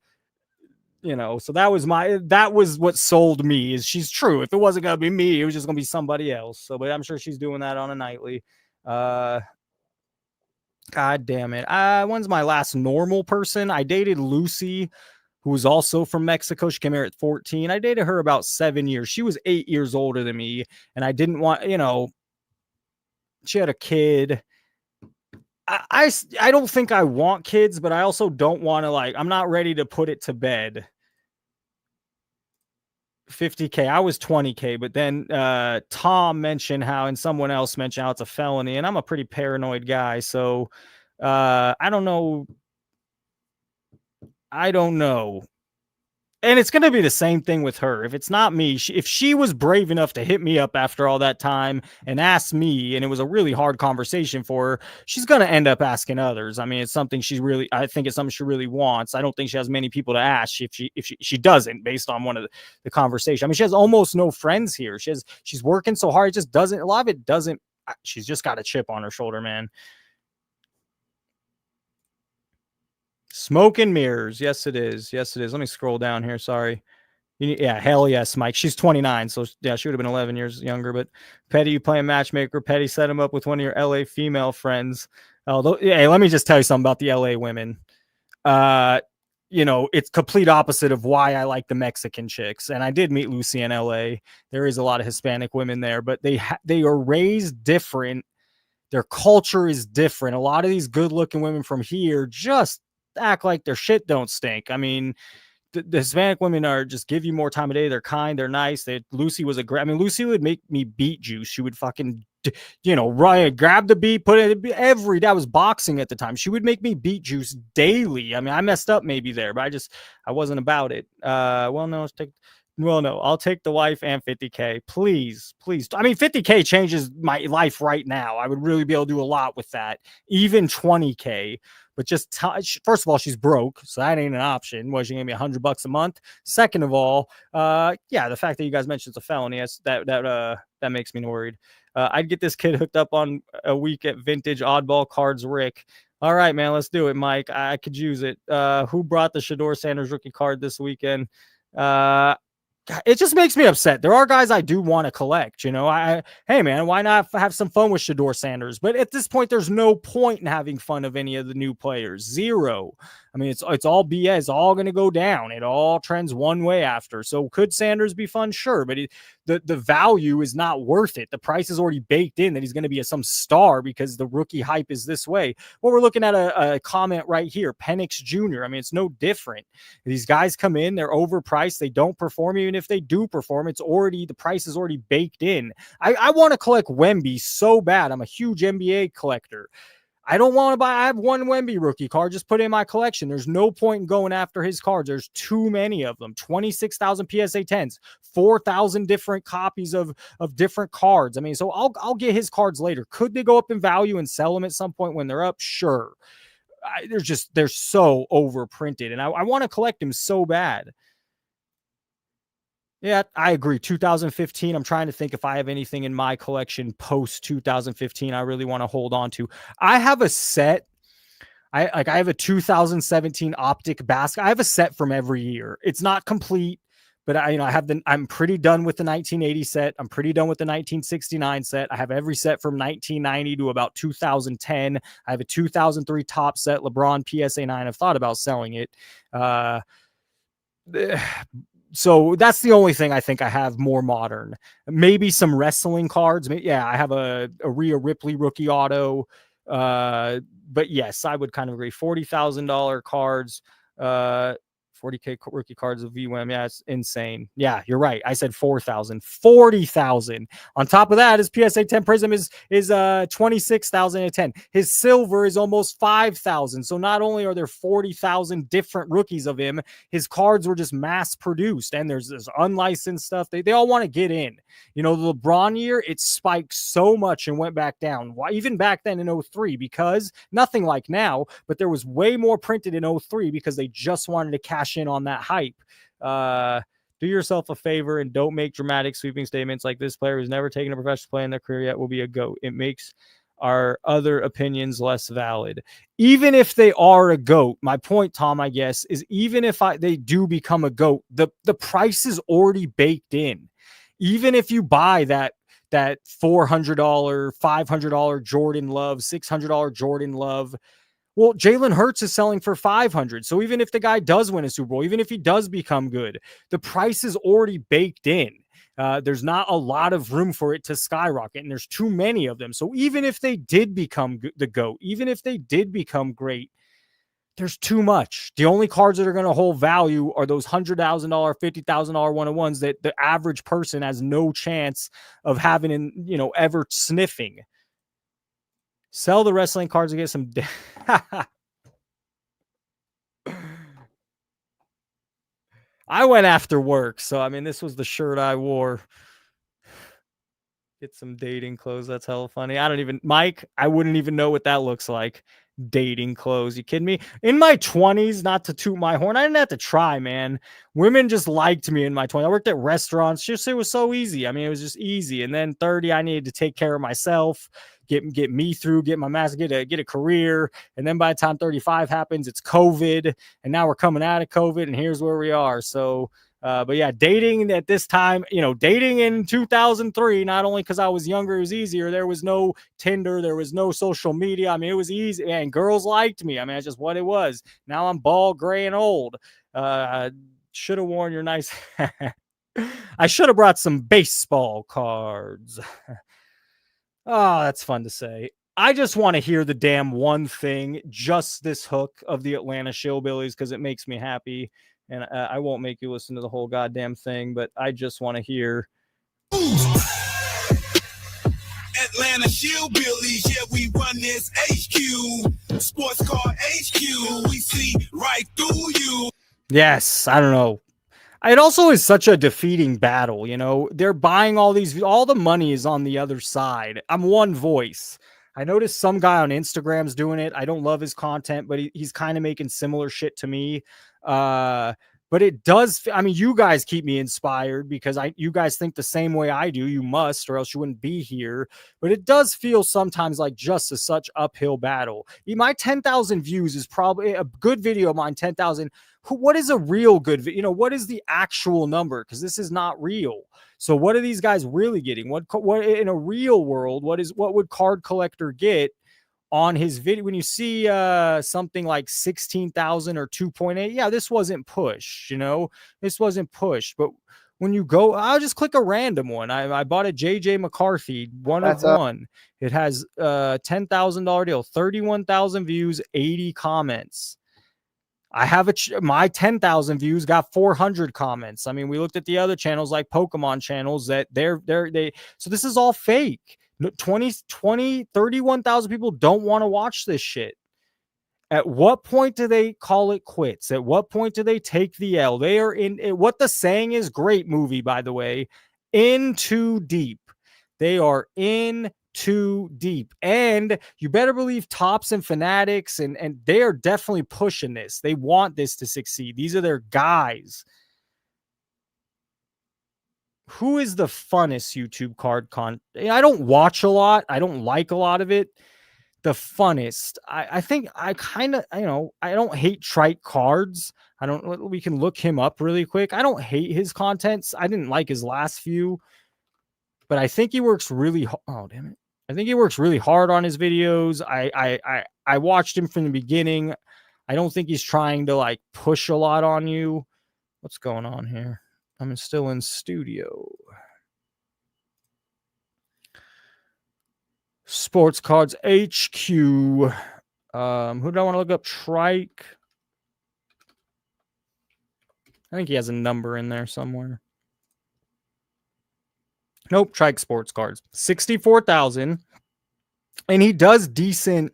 [SPEAKER 1] that was what sold me. Is she's true. If it wasn't going to be me, it was just going to be somebody else. So, but I'm sure she's doing that on a nightly. God damn it. When's my last normal person? I dated Lucy, who was also from Mexico. She came here at 14. I dated her about 7 years. She was 8 years older than me. And I didn't want, she had a kid. I don't think I want kids, but I also don't want to, I'm not ready to put it to bed. 50K. I was 20K, but then Tom mentioned how, and someone else mentioned how it's a felony, and I'm a pretty paranoid guy, so I don't know. And it's going to be the same thing with her. If it's not me, if she was brave enough to hit me up after all that time and ask me, and it was a really hard conversation for her, she's going to end up asking others. I mean, it's something I think it's something she really wants. I don't think she has many people to ask if she doesn't, based on one of the conversation. I mean, she has almost no friends here. She's working so hard. It just doesn't, a lot of it doesn't, she's just got a chip on her shoulder, man. Smoke and mirrors. Yes, it is. Let me scroll down here. Sorry. Yeah, hell yes, Mike. She's 29, so yeah, she would have been 11 years younger. But Petty, you playing matchmaker. Petty set him up with one of your LA female friends. Although, yeah, let me just tell you something about the LA women. It's complete opposite of why I like the Mexican chicks. And I did meet Lucy in LA. There is a lot of Hispanic women there, but they are raised different Their culture is different. A lot of these good looking women from here just act like their shit don't stink. I mean, the Hispanic women are just give you more time of day. They're kind. They're nice. Lucy was a great. I mean, Lucy would make me beet juice. She would fucking, grab the beet, put it that was boxing at the time. She would make me beet juice daily. I mean, I messed up maybe there, but I wasn't about it. I'll take the wife and 50K. Please. I mean, 50K changes my life right now. I would really be able to do a lot with that. Even 20K. But just first of all, she's broke, so that ain't an option. Was she gonna be $100 a month? Second of all, the fact that you guys mentioned it's a felony, that makes me worried. I'd get this kid hooked up on a week at Vintage Oddball Cards, Rick. All right, man, let's do it, Mike. I could use it. Who brought the Shador Sanders rookie card this weekend? It just makes me upset. There are guys I do want to collect, hey man, why not have some fun with Shador Sanders? But at this point, there's no point in having fun of any of the new players. Zero. I mean, it's all BS. It's all going to go down. It all trends one way after. So could Sanders be fun? Sure. But the value is not worth it. The price is already baked in that he's going to be some star because the rookie hype is this way. Well, we're looking at a comment right here. Penix Jr. I mean, it's no different. These guys come in, they're overpriced. They don't perform. Even if they do perform, the price is already baked in. I want to collect Wemby so bad. I'm a huge NBA collector. I don't want to buy. I have one Wemby rookie card. Just put it in my collection. There's no point in going after his cards. There's too many of them. 26,000 PSA 10s, 4,000 different copies of different cards. I mean, so I'll get his cards later. Could they go up in value and sell them at some point when they're up? Sure. They're so overprinted, and I want to collect them so bad. Yeah, I agree. 2015, I'm trying to think if I have anything in my collection post 2015 I really want to hold on to. I have a set. I have a 2017 Optic basket. I have a set from every year. It's not complete, but I'm pretty done with the 1980 set. I'm pretty done with the 1969 set. I have every set from 1990 to about 2010. I have a 2003 top set, LeBron PSA 9. I've thought about selling it. So that's the only thing I think I have more modern. Maybe some wrestling cards. I have a Rhea Ripley rookie auto. But yes, I would kind of agree. $40,000 cards. 40K rookie cards of VWM. Yeah, it's insane. Yeah, you're right. I said 4,000, 40,000. On top of that, his PSA 10 Prism is 26,000 at 10. His silver is almost 5,000. So not only are there 40,000 different rookies of him, his cards were just mass produced, and there's this unlicensed stuff. They all want to get in. The LeBron year, it spiked so much and went back down. Why? Even back then in 03, because nothing like now, but there was way more printed in 03 because they just wanted to cash in on that hype. Do yourself a favor and don't make dramatic sweeping statements like this player who's never taken a professional play in their career yet will be a GOAT. It makes our other opinions less valid. Even if they are a GOAT, my point, Tom, I guess, is even if they do become a GOAT, the price is already baked in. Even if you buy that $400, $500 Jordan Love, $600 Jordan Love, well, Jalen Hurts is selling for $500. So even if the guy does win a Super Bowl, even if he does become good, the price is already baked in. There's not a lot of room for it to skyrocket, and there's too many of them. So even if they did become the GOAT, even if they did become great, there's too much. The only cards that are going to hold value are those $100,000, $50,000 one-on-ones that the average person has no chance of having in, ever sniffing. Sell the wrestling cards and get some. I went after work, so I mean, this was the shirt I wore. Get some dating clothes. That's hella funny. Mike, I wouldn't even know what that looks like. Dating clothes. You kidding me? In my 20s, not to toot my horn, I didn't have to try, man. Women just liked me in my 20s. I worked at restaurants. It was so easy. I mean, it was just easy. And then 30, I needed to take care of myself, get me through, get my master, get a career. And then by the time 35 happens, it's COVID. And now we're coming out of COVID, and here's where we are. So, but yeah, dating at this time, dating in 2003, not only because I was younger, it was easier. There was no Tinder. There was no social media. I mean, it was easy, and girls liked me. I mean, that's just what it was. Now I'm bald, gray, and old. Should have worn your nice. I should have brought some baseball cards. Oh, that's fun to say. I just want to hear the damn one thing, just this hook of the Atlanta Shillbillies, because it makes me happy. And I won't make you listen to the whole goddamn thing, but I just want to hear.
[SPEAKER 4] Atlanta Shillbillies, yeah, we run this HQ. Sports car HQ, we see right through you.
[SPEAKER 1] Yes, I don't know. It also is such a defeating battle, you know. They're buying all the money is on the other side. I'm one voice. I noticed some guy on Instagram's doing it. I don't love his content, but he's kind of making similar shit to me. But it does. I mean, you guys keep me inspired because you guys think the same way I do. You must, or else you wouldn't be here. But it does feel sometimes like just such uphill battle. My 10,000 views is probably a good video of mine. 10,000. What is a real good video? You know, what is the actual number? Because this is not real. So what are these guys really getting? What in a real world? What would Card Collector get on his video? When you see something like 16,000 or 2.8, yeah, this wasn't pushed. You know, this wasn't pushed. But when you go, I'll just click a random one. I bought a JJ McCarthy one of one. It has $10,000 deal, 31,000 views, 80 comments. I have my 10,000 views got 400 comments. I mean, we looked at the other channels like Pokemon channels that so this is all fake. 31,000 people don't want to watch this shit. At what point do they call it quits? At what point do they take the L? They are in what the saying is, great movie, by the way, in too deep. They are in too deep. And you better believe Tops and Fanatics and they are definitely pushing this. They want this to succeed. These are their guys. Who is the funnest YouTube card I don't watch a lot. I don't like a lot of it. The funnest. I think I kind of, I don't hate Trite Cards. We can look him up really quick. I don't hate his contents. I didn't like his last few, but I think he works really oh damn it. I think he works really hard on his videos. I watched him from the beginning. I don't think he's trying to like push a lot on you. What's going on here? I'm still in studio. Sports Cards HQ. Who do I want to look up? Trike. I think he has a number in there somewhere. Nope, Trike Sports Cards. 64,000. And he does decent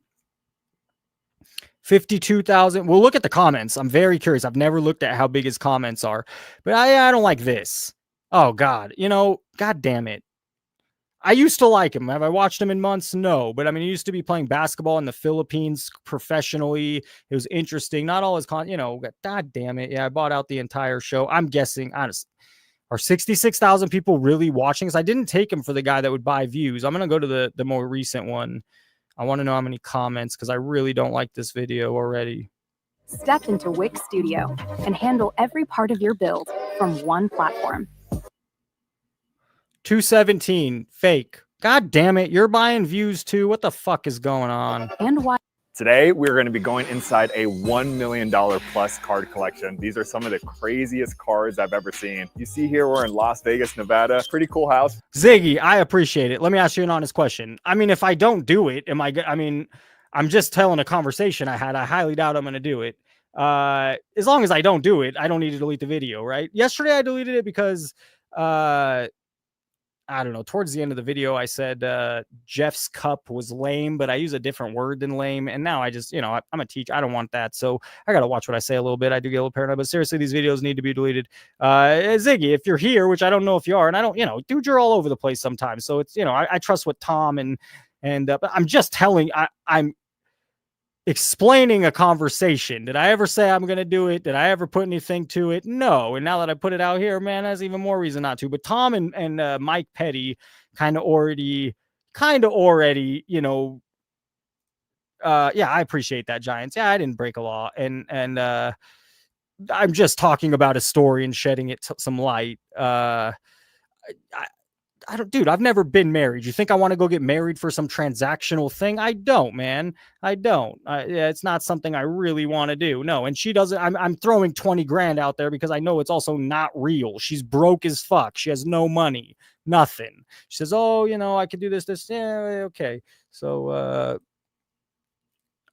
[SPEAKER 1] 52,000. We'll look at the comments. I'm very curious. I've never looked at how big his comments are. But I don't like this. Oh, God. You know, God damn it. I used to like him. Have I watched him in months? No. But, I mean, he used to be playing basketball in the Philippines professionally. It was interesting. Not all his God damn it. Yeah, I bought out the entire show. I'm guessing, honestly. Are 66,000 people really watching this? I didn't take him for the guy that would buy views. I'm going to go to the more recent one. I want to know how many comments because I really don't like this video already.
[SPEAKER 6] Step into Wix Studio and handle every part of your build from one platform.
[SPEAKER 1] 217, fake. God damn it. You're buying views too. What the fuck is going on?
[SPEAKER 6] And why?
[SPEAKER 8] Today, we're going to be going inside a $1 million plus card collection. These are some of the craziest cards I've ever seen. You see here, we're in Las Vegas, Nevada. Pretty cool house.
[SPEAKER 1] Ziggy, I appreciate it. Let me ask you an honest question. I mean, if I don't do it, I'm just telling a conversation I had. I highly doubt I'm going to do it. As long as I don't do it, I don't need to delete the video, right? Yesterday, I deleted it because, I don't know, towards the end of the video, I said Jeff's cup was lame, but I use a different word than lame. And now I just, I'm a teacher. I don't want that. So I got to watch what I say a little bit. I do get a little paranoid, but seriously, these videos need to be deleted. Ziggy, if you're here, which I don't know if you are, and I don't, dude, you're all over the place sometimes. So it's, I trust what Tom but I'm just telling, I'm explaining a conversation. Did I ever say I'm going to do it? Did I ever put anything to it? No. And now that I put it out here, man, that's even more reason not to. But Tom and Mike Petty kind of already, yeah, I appreciate that, Giants. Yeah, I didn't break a law. And I'm just talking about a story and shedding it some light. I don't, dude, I've never been married. You think I want to go get married for some transactional thing? I don't, man. I don't. Yeah, it's not something I really want to do. No. And she doesn't, I'm throwing 20 grand out there because I know it's also not real. She's broke as fuck. She has no money. Nothing. She says, oh, I could do this. Yeah, okay. So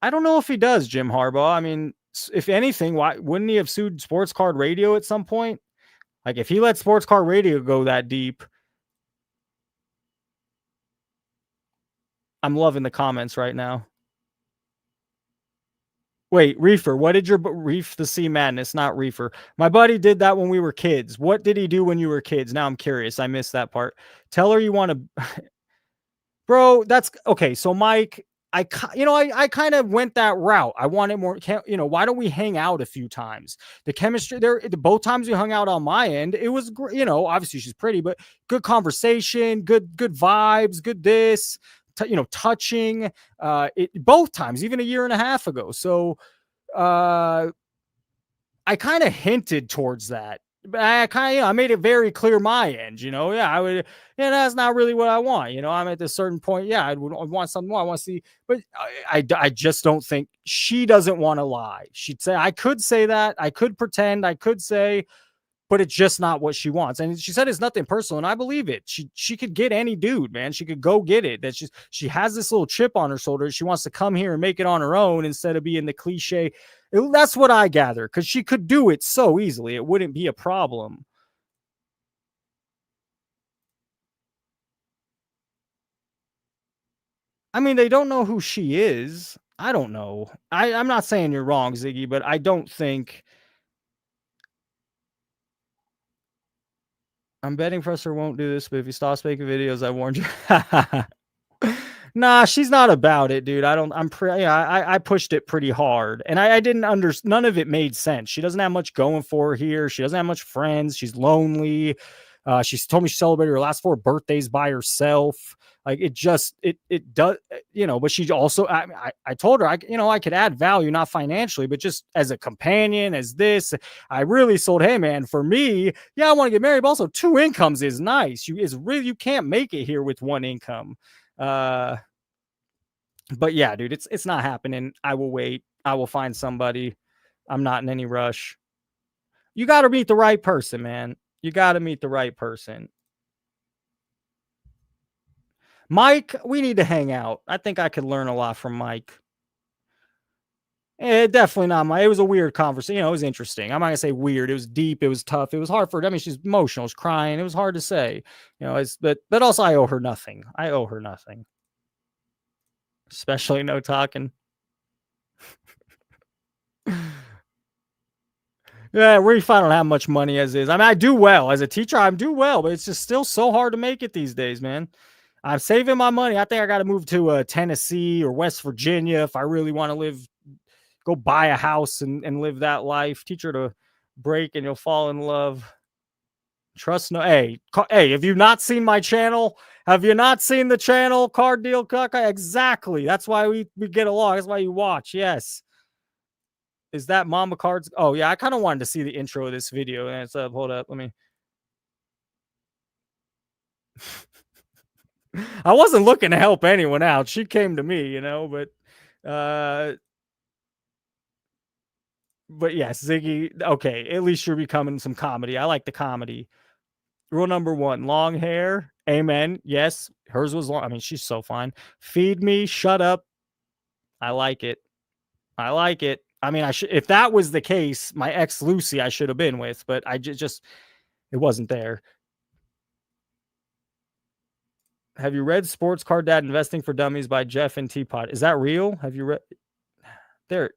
[SPEAKER 1] I don't know if he does, Jim Harbaugh. I mean, if anything, why wouldn't he have sued Sports Card Radio at some point? Like, if he let Sports Card Radio go that deep. I'm loving the comments right now. Wait, Reefer, what did your Reef the Sea Madness, not Reefer? My buddy did that when we were kids. What did he do when you were kids? Now I'm curious. I missed that part. Tell her you want to, bro. That's okay. So Mike, I kind of went that route. I wanted more. Why don't we hang out a few times? The chemistry there. Both times we hung out on my end, it was great. Obviously she's pretty, but good conversation, good vibes, good this. Touching both times, even a year and a half ago. So I kind of hinted towards that. But I made it very clear my end, I would, that's not really what I want. I'm at this certain point. Yeah, I want something more. I want to see, but I just don't think she doesn't want to lie. She'd say, I could say that, I could pretend, I could say, but it's just not what she wants. And she said it's nothing personal, and I believe it. She could get any dude, man. She could go get it. That's just, she has this little chip on her shoulder. She wants to come here and make it on her own instead of being the cliche. That's what I gather, because she could do it so easily. It wouldn't be a problem. I mean, they don't know who she is. I don't know. I'm not saying you're wrong, Ziggy, but I don't think... I'm betting Presser won't do this, but if he stops making videos, I warned you. Nah, she's not about it, dude. I pushed it pretty hard, and I didn't none of it made sense. She doesn't have much going for her here. She doesn't have much friends. She's lonely. She's told me she celebrated her last 4 birthdays by herself. Like, it does, but she also, I told her, I could add value, not financially, but just as a companion, as this. I really sold, hey man, for me, yeah, I want to get married, but also 2 incomes is nice. You can't make it here with 1 income. But yeah, dude, it's not happening. I will wait. I will find somebody. I'm not in any rush. You got to meet the right person, man. You got to meet the right person. Mike, we need to hang out. I think I could learn a lot from Mike. Definitely not Mike. It was a weird conversation. It was interesting. I'm not gonna say weird. It was deep. It was tough. It was hard for her. I mean, she's emotional. She's crying. It was hard to say. But also I owe her nothing. I owe her nothing. Especially no talking. Yeah, Reef, I don't have much money as is. I mean, I do well. As a teacher, I do well, but it's just still so hard to make it these days, man. I'm saving my money. I think I got to move to Tennessee or West Virginia if I really want to go buy a house and live that life. Teach her to break and you'll fall in love. Trust no. Hey, have you not seen my channel? Have you not seen the channel? Card Deal Kaka? Exactly. That's why we get along. That's why you watch. Yes. Is that Mama Cards? Oh, yeah. I kind of wanted to see the intro of this video. And it's up. Hold up. Let me. I wasn't looking to help anyone out. She came to me, but yes, Ziggy. Okay. At least you're becoming some comedy. I like the comedy. Rule number 1, long hair. Amen. Yes. Hers was long. I mean, she's so fine. Feed me. Shut up. I like it. I like it. I mean, if that was the case, my ex Lucy, I should have been with, but I just, it wasn't there. Have you read Sports Card Dad Investing for Dummies by Jeff and Teapot? Is that real? Have you read? They're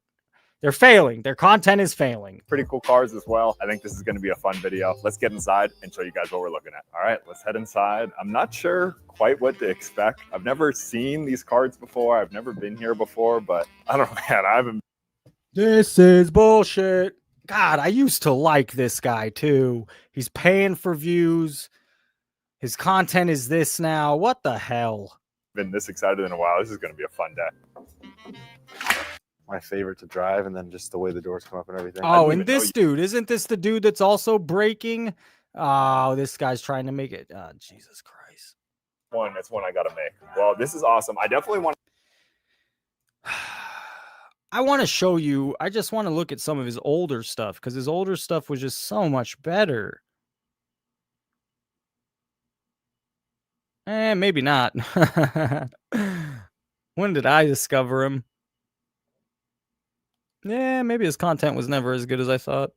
[SPEAKER 1] failing. Their content is failing.
[SPEAKER 8] Pretty cool cars as well. I think this is going to be a fun video. Let's get inside and show you guys what we're looking at. All right, let's head inside. I'm not sure quite what to expect. I've never seen these cards before. I've never been here before, but I don't know, man. I haven't.
[SPEAKER 1] This is bullshit. God, I used to like this guy too. He's paying for views. His content is this now. What the hell?
[SPEAKER 8] Been this excited in a while. This is going to be a fun day.
[SPEAKER 2] My favorite to drive, and then just the way the doors come up and everything.
[SPEAKER 1] Oh, and this dude, isn't this the dude that's also braking? Oh, this guy's trying to make it. Oh, Jesus Christ.
[SPEAKER 8] That's one I got to make. Well, this is awesome. I definitely want
[SPEAKER 1] I want to show you. I just want to look at some of his older stuff because his older stuff was just so much better. Maybe not. When did I discover him? Yeah, maybe his content was never as good as I thought.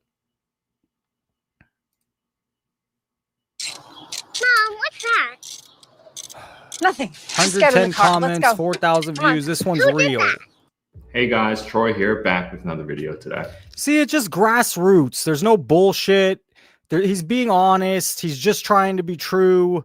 [SPEAKER 9] Mom, what's that?
[SPEAKER 10] Nothing. Just
[SPEAKER 1] 110
[SPEAKER 10] get in the car. Let's
[SPEAKER 1] comments,
[SPEAKER 10] go.
[SPEAKER 1] 4,000
[SPEAKER 10] Come on.
[SPEAKER 1] views. This one's
[SPEAKER 9] Who did
[SPEAKER 1] real.
[SPEAKER 9] that?
[SPEAKER 11] Hey guys, Troy here, back with another video today.
[SPEAKER 1] See, it's just grassroots. There's no bullshit. He's being honest. He's just trying to be true.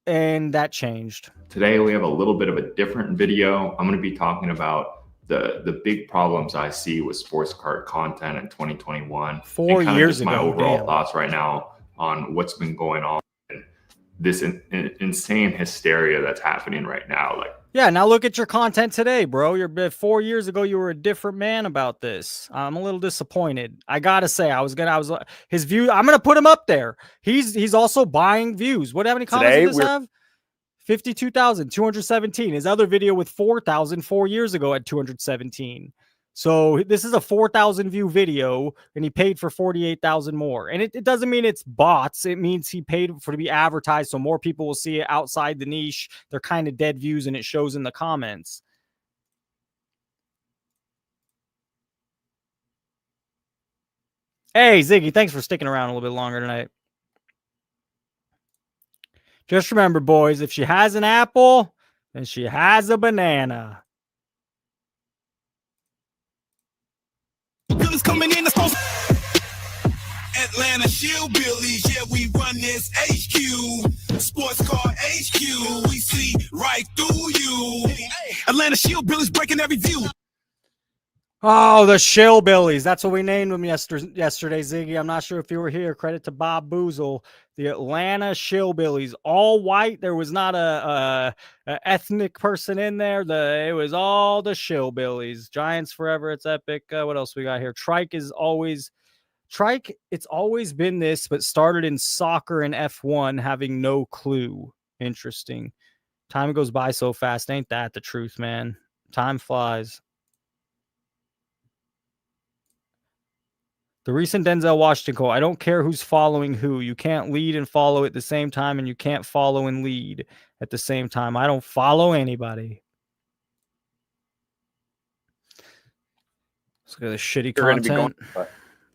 [SPEAKER 1] And that changed.
[SPEAKER 11] Today we have a little bit of a different video. I'm going to be talking about the big problems I see with sports card content in 2021.
[SPEAKER 1] 4
[SPEAKER 11] and
[SPEAKER 1] years
[SPEAKER 11] my
[SPEAKER 1] ago,
[SPEAKER 11] overall
[SPEAKER 1] damn.
[SPEAKER 11] thoughts right now on what's been going on. This insane hysteria that's happening right now. Like,
[SPEAKER 1] yeah, now look at your content today, bro. 4 years ago, you were a different man about this. I'm a little disappointed. I gotta say, his view. I'm gonna put him up there. He's also buying views. How many comments
[SPEAKER 2] Today,
[SPEAKER 1] does this have? 52,217. His other video with 4,000 4 years ago at 217. So this is a 4,000 view video, and he paid for 48,000 more. And it doesn't mean it's bots. It means he paid for to be advertised, so more people will see it outside the niche. They're kind of dead views, and it shows in the comments. Hey, Ziggy, thanks for sticking around a little bit longer tonight. Just remember, boys, if she has an apple, then she has a banana.
[SPEAKER 4] Billy's coming in, Atlanta Shillbillies, yeah, we run this HQ. Sports Car HQ, we see right through you. Atlanta Shillbillies breaking every view.
[SPEAKER 1] Oh, the Shillbillies. That's what we named them yesterday, Ziggy. I'm not sure if you were here. Credit to Bob Boozle. The Atlanta Shillbillies. All white. There was not a ethnic person in there. It was all the Shillbillies. Giants forever. It's epic. What else we got here? Trike, it's always been this, but started in soccer and F1, having no clue. Interesting. Time goes by so fast. Ain't that the truth, man? Time flies. The recent Denzel Washington quote, I don't care who's following who. You can't lead and follow at the same time, and you can't follow and lead at the same time. I don't follow anybody. Let's look at the shitty content.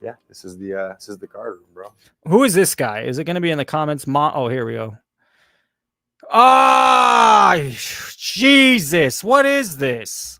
[SPEAKER 2] Yeah, this is the card room, bro.
[SPEAKER 1] Who is this guy? Is it going to be in the comments? Oh, here we go. Ah, Jesus. What is this?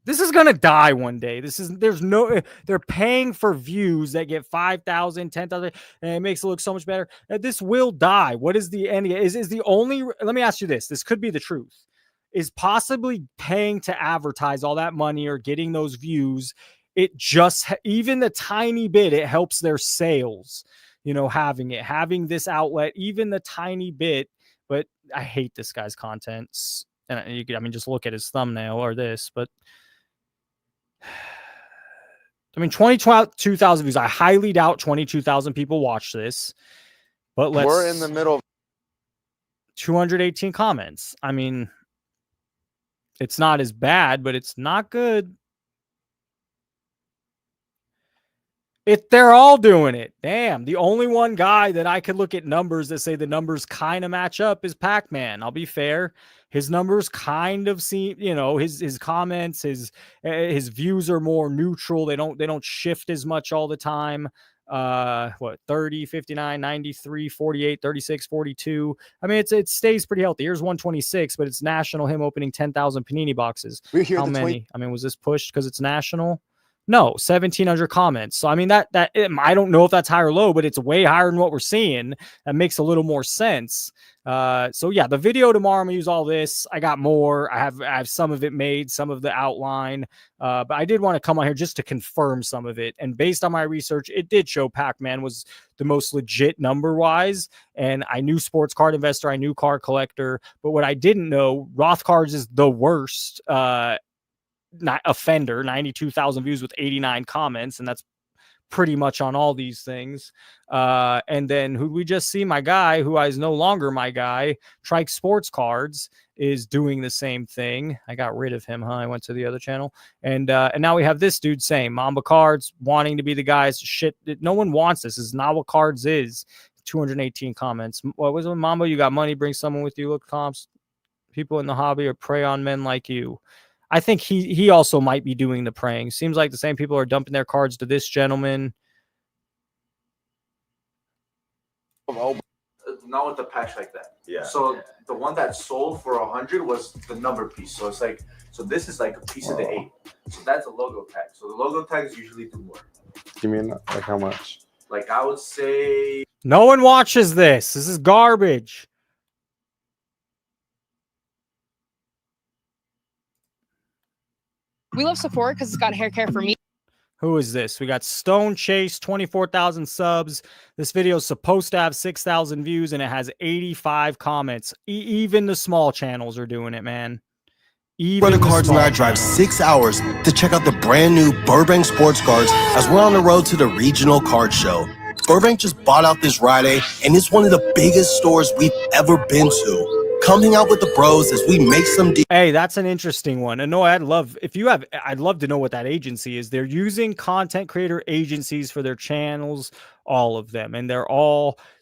[SPEAKER 1] This is going to die one day. They're paying for views that get 5,000, 10,000, and it makes it look so much better. This will die. What is the end? Is the only, let me ask you this. This could be the truth. Is possibly paying to advertise all that money or getting those views. It just, even the tiny bit, it helps their sales, having this outlet, even the tiny bit. But I hate this guy's content. And just look at his thumbnail or this, but 22,000 views. I highly doubt 22,000 people watch this, but
[SPEAKER 2] we're in the middle.
[SPEAKER 1] 218 comments. It's not as bad, but it's not good. They're all doing it. Damn. The only one guy that I could look at numbers that say the numbers kind of match up is Pac-Man. I'll be fair. His numbers kind of seem, his comments, his views are more neutral. They don't shift as much all the time. 30, 59, 93, 48, 36, 42. It stays pretty healthy. Here's 126, but it's national. Him opening 10,000 Panini boxes. How many? Was this pushed because it's national? No, 1,700 comments. So, I don't know if that's high or low, but it's way higher than what we're seeing. That makes a little more sense. So yeah, the video tomorrow, I'm gonna use all this. I got more. I have some of it made, some of the outline. But I did want to come on here just to confirm some of it. And based on my research, it did show Pac-Man was the most legit number-wise. And I knew sports card investor, I knew card collector. But what I didn't know, Roth cards is the worst offender. 92,000 views with 89 comments, and that's pretty much on all these things. And then who we just see, my guy, who is no longer my guy, Trike Sports Cards, is doing the same thing. I got rid of him, I went to the other channel. And now we have this dude saying Mamba Cards wanting to be the guys. Shit, no one wants this. This is not what Cards is. 218 comments. What was it, Mambo? You got money, bring someone with you. Look, comps, people in the hobby are prey on men like you. I think he also might be doing the praying. Seems like the same people are dumping their cards to this gentleman.
[SPEAKER 9] Not with the patch like that. Yeah. So the one that sold for 100 was the number piece. So it's like, so this is like a piece of the 8. So that's a logo tag. So the logo tags usually do more.
[SPEAKER 12] Give me like how much?
[SPEAKER 9] Like I would say.
[SPEAKER 1] No one watches this. This is garbage.
[SPEAKER 10] We love Sephora because it's got hair care for me.
[SPEAKER 1] Who is this? We got Stone Chase, 24,000 subs. This video is supposed to have 6,000 views, and it has 85 comments. Even the small channels are doing it, man.
[SPEAKER 13] Brother Cards and I drive 6 hours to check out the brand new Burbank Sports Cards as we're on the road to the regional card show. Burbank just bought out this Friday, and it's one of the biggest stores we've ever been to. Come hang out with the bros as we make some deals.
[SPEAKER 1] Hey, that's an interesting one. And no, I'd love to know what that agency is. They're using content creator agencies for their channels, all of them. And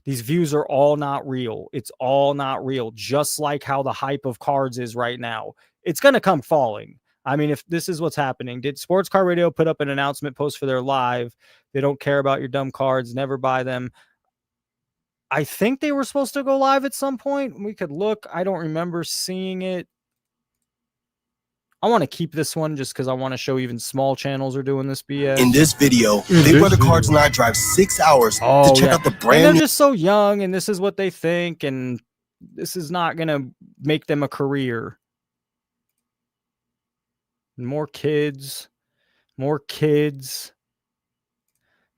[SPEAKER 1] these views are all not real. It's all not real. Just like how the hype of cards is right now. It's going to come falling. I mean, if this is what's happening, did Sports Card Radio put up an announcement post for their live? They don't care about your dumb cards. Never buy them. I think they were supposed to go live at some point. We could look. I don't remember seeing it. I want to keep this one just because I want to show even small channels are doing this BS.
[SPEAKER 13] In this video, Big Brother Cards and I drive 6 hours to check out the brand
[SPEAKER 1] new.
[SPEAKER 13] They're
[SPEAKER 1] just so young, and this is what they think, and this is not going to make them a career. More kids.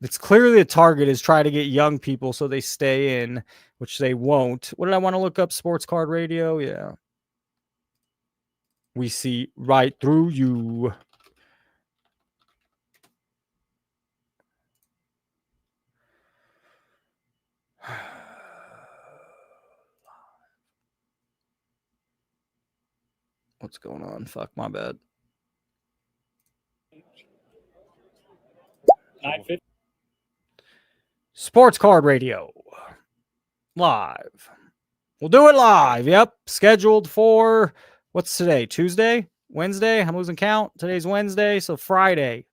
[SPEAKER 1] It's clearly the target is try to get young people so they stay in, which they won't. What did I want to look up? Sports Card Radio? Yeah. We see right through you. What's going on? Fuck, my bad. 9:50. Sports Card Radio. Live. We'll do it live. Yep. Scheduled for, what's today? Tuesday? Wednesday? I'm losing count. Today's Wednesday, so Friday.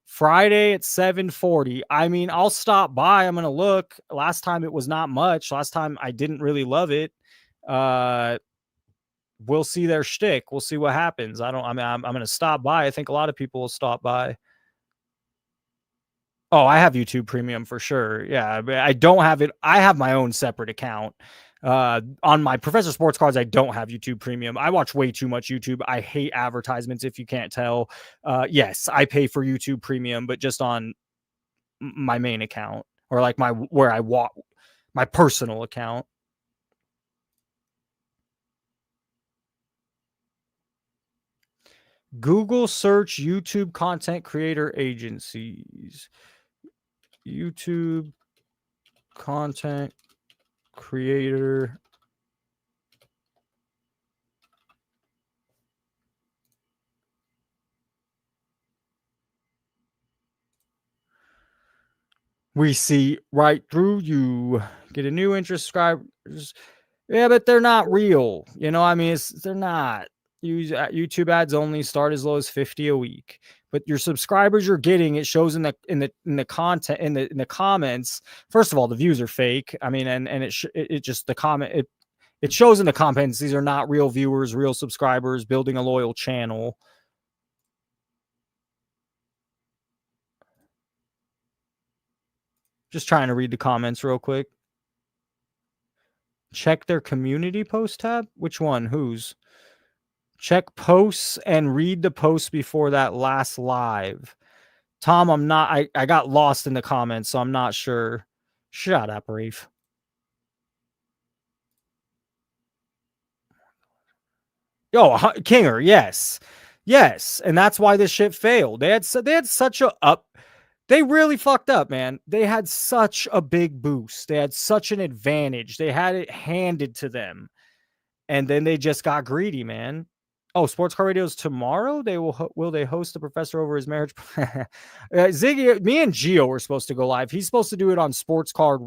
[SPEAKER 1] Friday at 7:40. I mean, I'll stop by. I'm going to look. Last time it was not much. Last time I didn't really love it. We'll see their shtick. We'll see what happens. I'm going to stop by. I think a lot of people will stop by. Oh, I have YouTube Premium for sure. Yeah, I don't have it. I have my own separate account. On my Professor Sports Cards, I don't have YouTube Premium. I watch way too much YouTube. I hate advertisements, if you can't tell. Yes, I pay for YouTube Premium, but just on my main account or like my personal account. Google search YouTube content creator agencies. YouTube content creator. We see right through you. Get a new interest subscribers. Yeah, but they're not real. You know, I mean, they're not. YouTube ads only start as low as 50 a week, but your subscribers you're getting, it shows in the content in the comments. First of all, the views are fake. I mean, and it just the comment it shows in the comments these are not real viewers, real subscribers building a loyal channel. Just trying to read the comments real quick. Check their community post tab. Which one? Whose? Check posts and read the post before that last live. Tom, I got lost in the comments, so I'm not sure. Shut up, Reef. Yo, Kinger, yes. Yes, and that's why this shit failed. They had such a they really fucked up, man. They had such a big boost. They had such an advantage. They had it handed to them. And then they just got greedy, man. Oh, Sports Car Radio's tomorrow. Will they host the professor over his marriage? Ziggy, me and Gio were supposed to go live. He's supposed to do it on Sports Card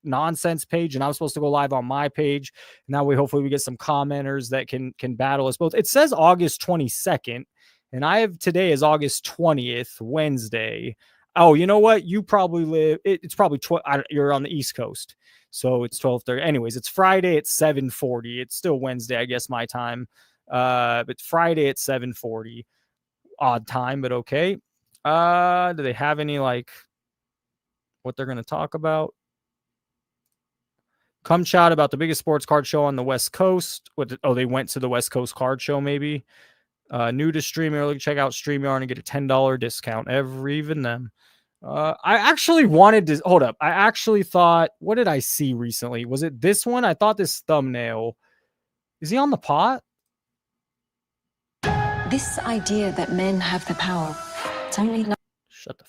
[SPEAKER 1] nonsense page, and I was supposed to go live on my page. Now hopefully we get some commenters that can battle us both. It says August 22nd, and I have today is August 20th, Wednesday. Oh, you know what? You probably live. It's probably you're on the East Coast, so it's 12:30. Anyways, it's Friday at 7:40. It's still Wednesday, I guess, my time. But Friday at 7:40. Odd time, but okay. Do they have any like what they're going to talk about? Come chat about the biggest sports card show on the West Coast. They went to the West Coast card show, maybe. New to StreamYard, check out StreamYard and get a $10 discount. Even them. I actually wanted to hold up. I actually thought, what did I see recently? Was it this one? I thought this thumbnail. Is he on the pot?
[SPEAKER 14] This idea that men have the power, it's only not.
[SPEAKER 1] Shut the.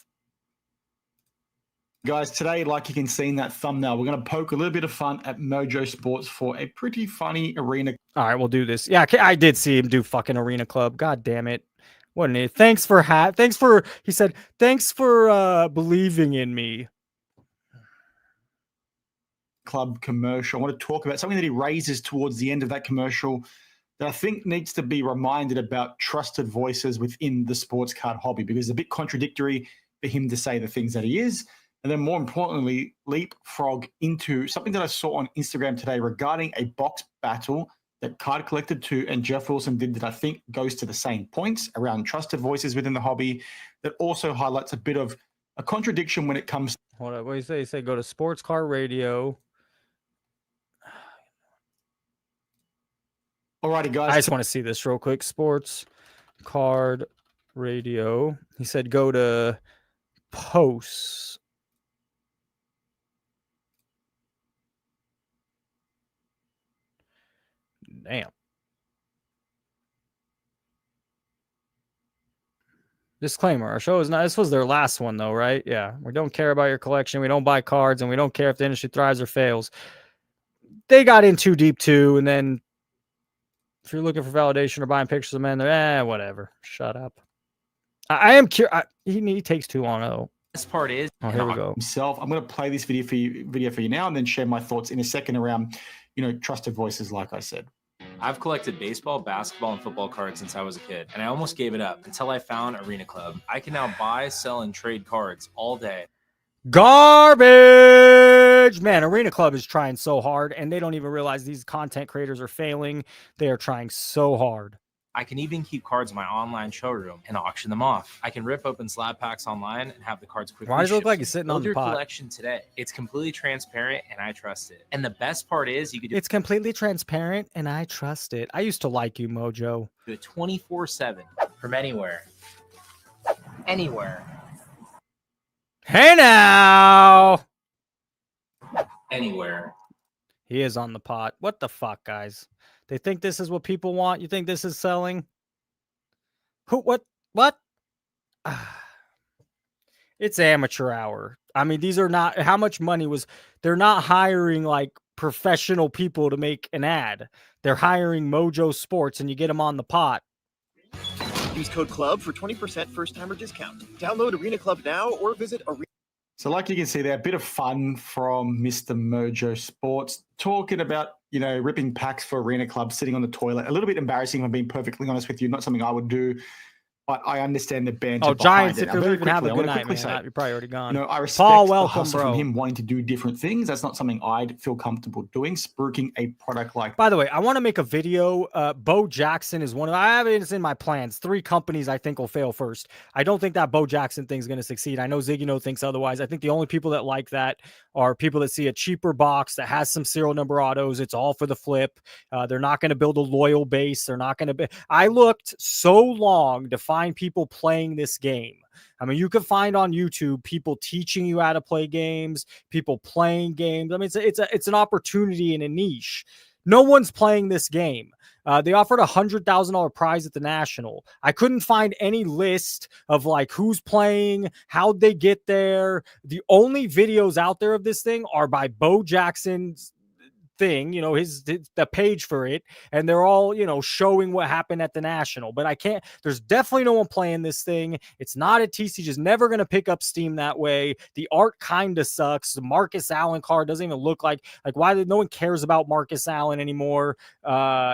[SPEAKER 15] Guys, today, like you can see in that thumbnail, we're going to poke a little bit of fun at Mojo Sports for a pretty funny arena.
[SPEAKER 1] All right, we'll do this. Yeah, I did see him do fucking Arena Club. God damn it. What an idiot. Thanks for, he said, thanks for believing in me.
[SPEAKER 15] Club commercial. I want to talk about something that he raises towards the end of that commercial that I think needs to be reminded about trusted voices within the sports card hobby, because it's a bit contradictory for him to say the things that he is. And then more importantly, leapfrog into something that I saw on Instagram today regarding a box battle that Card Collector 2 and Jeff Wilson did that I think goes to the same points around trusted voices within the hobby, that also highlights a bit of a contradiction when it comes.
[SPEAKER 1] Hold up, what do you say? You say go to Sports Car Radio.
[SPEAKER 15] Alrighty, guys.
[SPEAKER 1] I just want to see this real quick. Sports Card Radio. He said go to posts. Damn. Disclaimer, our show is not, this was their last one though, right? Yeah. We don't care about your collection. We don't buy cards, and we don't care if the industry thrives or fails. They got in too deep too, and then if you're looking for validation or buying pictures of men, they're whatever. Shut up. I am curious. He takes too long though.
[SPEAKER 16] This part is
[SPEAKER 1] here we go.
[SPEAKER 15] Himself. I'm going to play this video for you now, and then share my thoughts in a second around, trusted voices, like I said.
[SPEAKER 16] I've collected baseball, basketball, and football cards since I was a kid, and I almost gave it up until I found Arena Club. I can now buy, sell, and trade cards all day.
[SPEAKER 1] Garbage! Man, Arena Club is trying so hard, and they don't even realize these content creators are failing. They are trying so hard.
[SPEAKER 16] I can even keep cards in my online showroom and auction them off. I can rip open slab packs online and have the cards quickly.
[SPEAKER 1] Why does it look like he's sitting on the pot?
[SPEAKER 16] Build your collection today. It's completely transparent, and I trust it. And the best part is you can do
[SPEAKER 1] it's completely transparent, and I trust it. I used to like you, Mojo.
[SPEAKER 16] Do it 24/7 from anywhere. Anywhere.
[SPEAKER 1] Hey now.
[SPEAKER 16] Anywhere.
[SPEAKER 1] He is on the pot. What the fuck, guys? They think this is what people want. You think this is selling? What? It's amateur hour. I mean, these are not, how much money was, they're not hiring like professional people to make an ad. They're hiring Mojo Sports, and you get them on the pot.
[SPEAKER 17] Use code CLUB for 20% first-timer discount. Download Arena Club now or visit Arena.
[SPEAKER 15] So like you can see there, a bit of fun from Mr. Mojo Sports, talking about, ripping packs for Arena Club, sitting on the toilet. A little bit embarrassing, if I'm being perfectly honest with you. Not something I would do, but I understand the banter.
[SPEAKER 1] Oh, Giants, if you're leaving, have a
[SPEAKER 15] I
[SPEAKER 1] good
[SPEAKER 15] want to
[SPEAKER 1] night,
[SPEAKER 15] quickly
[SPEAKER 1] man.
[SPEAKER 15] say,
[SPEAKER 1] You're probably already gone.
[SPEAKER 15] I respect
[SPEAKER 1] Paul,
[SPEAKER 15] the
[SPEAKER 1] welcome,
[SPEAKER 15] hustle
[SPEAKER 1] bro.
[SPEAKER 15] from him wanting to do different things. That's not something I'd feel comfortable doing, spruiking a product like.
[SPEAKER 1] By the way, I want to make a video. Bo Jackson is one of, I have it in my plans. 3 companies I think will fail first. I don't think that Bo Jackson thing is going to succeed. I know Ziggy thinks otherwise. I think the only people that like that are people that see a cheaper box that has some serial number autos. It's all for the flip. They're not going to build a loyal base. They're not going to be. I looked so long to find people playing this game. I mean, you can find on YouTube people teaching you how to play games, people playing games. I mean, it's an opportunity in a niche. No one's playing this game. They offered $100,000 prize at the National. I couldn't find any list of like who's playing, how'd they get there. The only videos out there of this thing are by Bo Jackson's thing, you know, the page for it, and they're all, you know, showing what happened at the National. But I can't, there's definitely no one playing this thing. It's not a TC, just never going to pick up steam that way. The art kind of sucks. The Marcus Allen card doesn't even look like why no one cares about Marcus Allen anymore,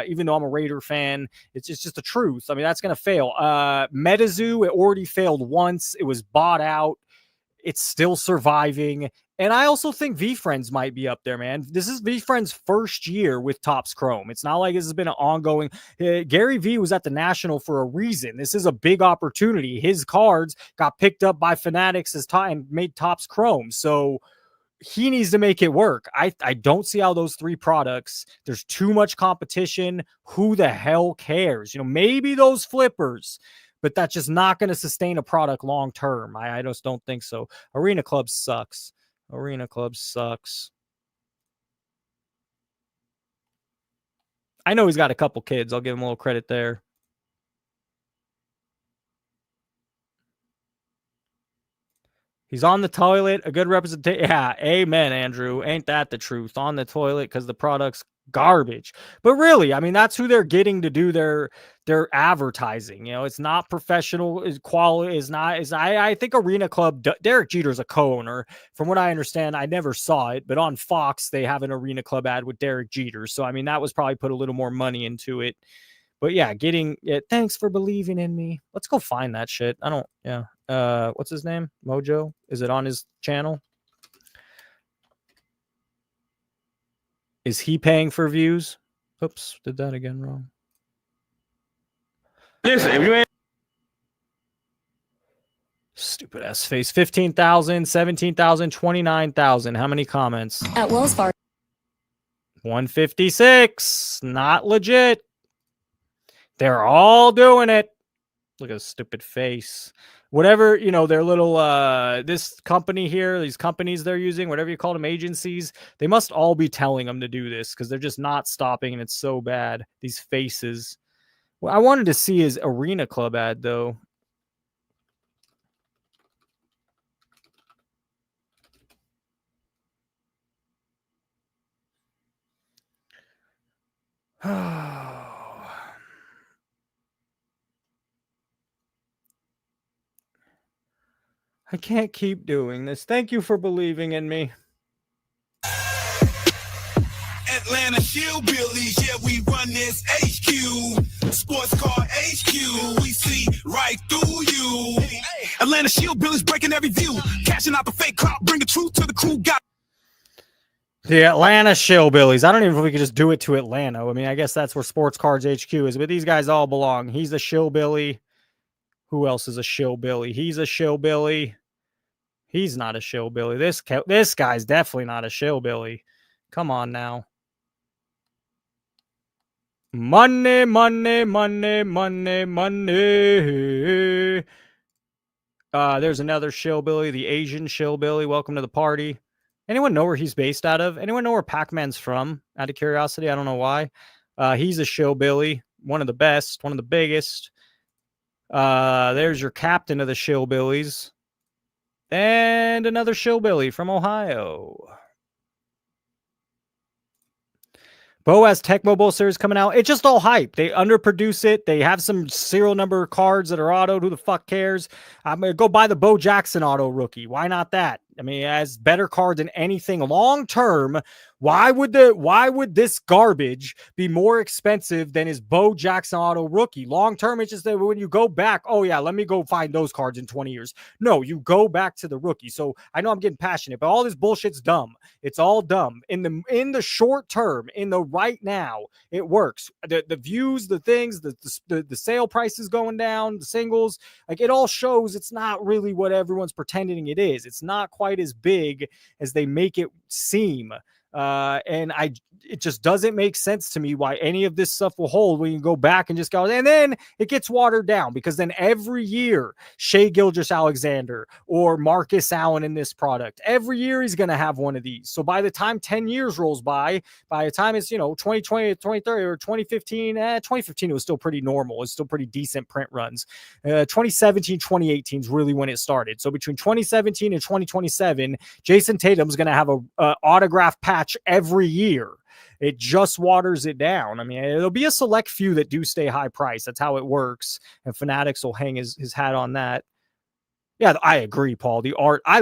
[SPEAKER 1] even though I'm a Raider fan. It's just the truth. I mean, that's going to fail. MetaZoo, it already failed once. It was bought out. It's still surviving. And I also think VFriends might be up there, man. This is VFriends' first year with Topps Chrome. It's not like this has been an ongoing. Gary V was at the National for a reason. This is a big opportunity. His cards got picked up by Fanatics and made Topps Chrome. So he needs to make it work. I don't see how those three products, there's too much competition. Who the hell cares? You know, maybe those flippers, but that's just not going to sustain a product long term. I just don't think so. Arena Club sucks. Arena Club sucks. I know he's got a couple kids. I'll give him a little credit there. He's on the toilet. A good representation. Yeah, amen, Andrew. Ain't that the truth? On the toilet because the product's garbage. But really, I mean, that's who they're getting to do their advertising. You know, it's not professional. Is quality is not. I think Arena Club. Derek Jeter's a co-owner. From what I understand, I never saw it, but on Fox they have an Arena Club ad with Derek Jeter. So I mean, that was probably put a little more money into it. But yeah, getting it. Thanks for believing in me. Let's go find that shit. I don't. Yeah. What's his name? Mojo? Is it on his channel? Is he paying for views? Oops, did that again wrong.
[SPEAKER 5] Listen, if you ain't
[SPEAKER 1] stupid ass face. 15,000, 17,000, 29,000. How many comments?
[SPEAKER 14] At Wells Fargo.
[SPEAKER 1] 156. Not legit. They're all doing it. Look at his stupid face. Whatever, you know, their little, this company here, these companies they're using, whatever you call them, agencies, they must all be telling them to do this because they're just not stopping and it's so bad. These faces. Well, I wanted to see his Arena Club ad, though. I can't keep doing this. Thank you for believing in me.
[SPEAKER 4] Atlanta Hillbillies, yeah, we run this HQ. Sports Car HQ, we see right through you. Atlanta Hillbillies breaking every view. Cashing out the fake clout, bring the truth to the crew. Got
[SPEAKER 1] the Atlanta Shillbillies. I don't even know if we could just do it to Atlanta. I mean, I guess that's where Sports Cards HQ is, but these guys all belong. He's a shillbilly. Who else is a shillbilly? He's a shillbilly. He's not a shillbilly. This guy's definitely not a shillbilly. Come on now. Money, money, money, money, money. There's another shillbilly, the Asian shillbilly. Welcome to the party. Anyone know where he's based out of? Anyone know where Pac-Man's from? Out of curiosity, I don't know why. He's a shillbilly, one of the best, one of the biggest. There's your captain of the shillbillies. And another shillbilly from Ohio. Boaz Tecmo Bowl series coming out. It's just all hype. They underproduce it. They have some serial number cards that are autoed. Who the fuck cares? I'm going to go buy the Bo Jackson auto rookie. Why not that? I mean, it has better cards than anything long term. Why would this garbage be more expensive than his Bo Jackson auto rookie? Long term, it's just that when you go back, oh yeah, let me go find those cards in 20 years. No, you go back to the rookie. So I know I'm getting passionate, but all this bullshit's dumb. It's all dumb. In the short term, in the right now, it works. The views, the things, the sale prices going down, the singles, like it all shows it's not really what everyone's pretending it is. It's not quite as big as they make it seem. And it just doesn't make sense to me why any of this stuff will hold when you go back and just go, and then it gets watered down because then every year Shea Gilgeous-Alexander or Marcus Allen in this product, every year he's going to have one of these. So by the time 10 years rolls by the time it's, 2020, 2030 or 2015, 2015, it was still pretty normal. It's still pretty decent print runs. 2017, 2018 is really when it started. So between 2017 and 2027, Jason Tatum's going to have a autograph patch every year. It just waters it down. I mean, there'll be a select few that do stay high price. That's how it works. And Fanatics will hang his hat on that. Yeah, I agree, Paul. The art, I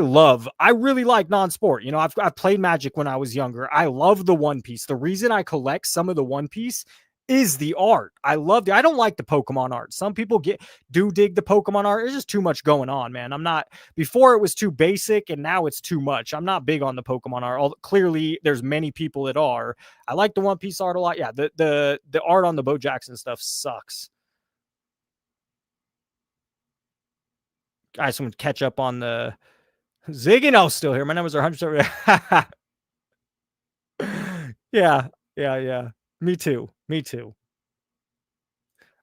[SPEAKER 1] really like non-sport. You know, I've played Magic when I was younger. I love the One Piece. The reason I collect some of the One Piece is the art. I don't like the Pokemon art. Some people do dig the Pokemon art. There's just too much going on, man. Before it was too basic and now it's too much. I'm not big on the Pokemon art. Clearly there's many people that are. I like the One Piece art a lot. Yeah, the art on the Bo Jackson stuff sucks. Guys, someone catch up on the Ziggy. No, still here. My numbers are 100. Yeah. Me too.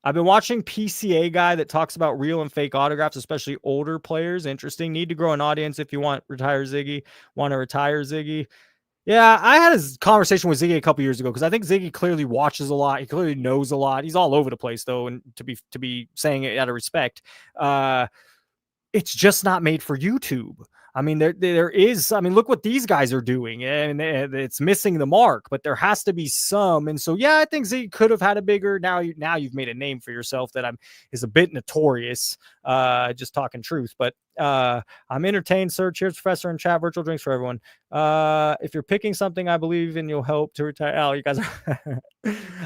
[SPEAKER 1] I've been watching PCA guy that talks about real and fake autographs, especially older players. Interesting. Need to grow an audience if you want to retire Ziggy. Yeah, I had a conversation with Ziggy a couple years ago because I think Ziggy clearly watches a lot. He clearly knows a lot. He's all over the place though, and to be saying it out of respect. It's just not made for YouTube. I mean, there is, look what these guys are doing, and it's missing the mark, but there has to be some. And so, yeah, I think Z could have had a bigger, now you've made a name for yourself that is a bit notorious, just talking truth, but I'm entertained, sir. Cheers, Professor, and chat. Virtual drinks for everyone. If you're picking something, I believe in you'll help to retire. Oh, you guys are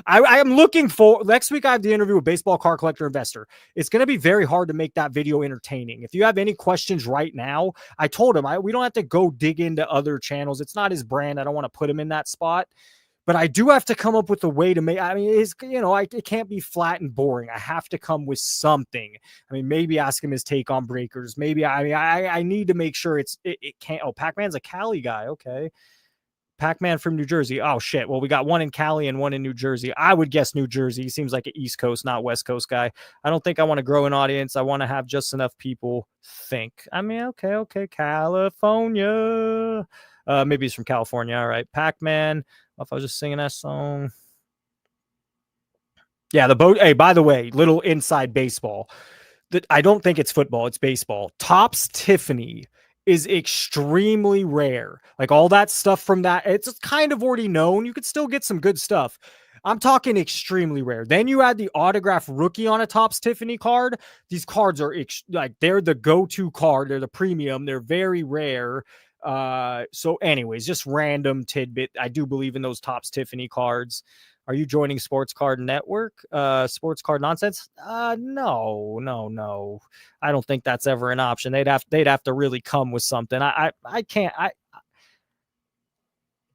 [SPEAKER 1] I am looking for next week. I have the interview with baseball card collector investor. It's going to be very hard to make that video entertaining. If you have any questions right now, I told him we don't have to go dig into other channels. It's not his brand. I don't want to put him in that spot. But I do have to come up with a way to make, it can't be flat and boring. I have to come with something. Maybe ask him his take on breakers. Maybe, I need to make sure it can't. Oh, Pac-Man's a Cali guy. Okay. Pac-Man from New Jersey. Oh, shit. Well, we got one in Cali and one in New Jersey. I would guess New Jersey. He seems like an East Coast, not West Coast guy. I don't think I want to grow an audience. I want to have just enough people think. Okay. California. Maybe he's from California. All right. Pac-Man. If I was just singing that song. Yeah, the boat. Hey, by the way, little inside baseball. That I don't think it's football, it's baseball. Topps Tiffany is extremely rare. Like all that stuff from that, it's kind of already known. You could still get some good stuff. I'm talking extremely rare. Then you add the autograph rookie on a Topps Tiffany card. These cards are they're the go-to card. They're the premium. They're very rare. So anyways, just random tidbit. I do believe in those Topps Tiffany cards. Are you joining Sports Card Network? Sports Card Nonsense? No. I don't think that's ever an option. They'd have to really come with something. I can't.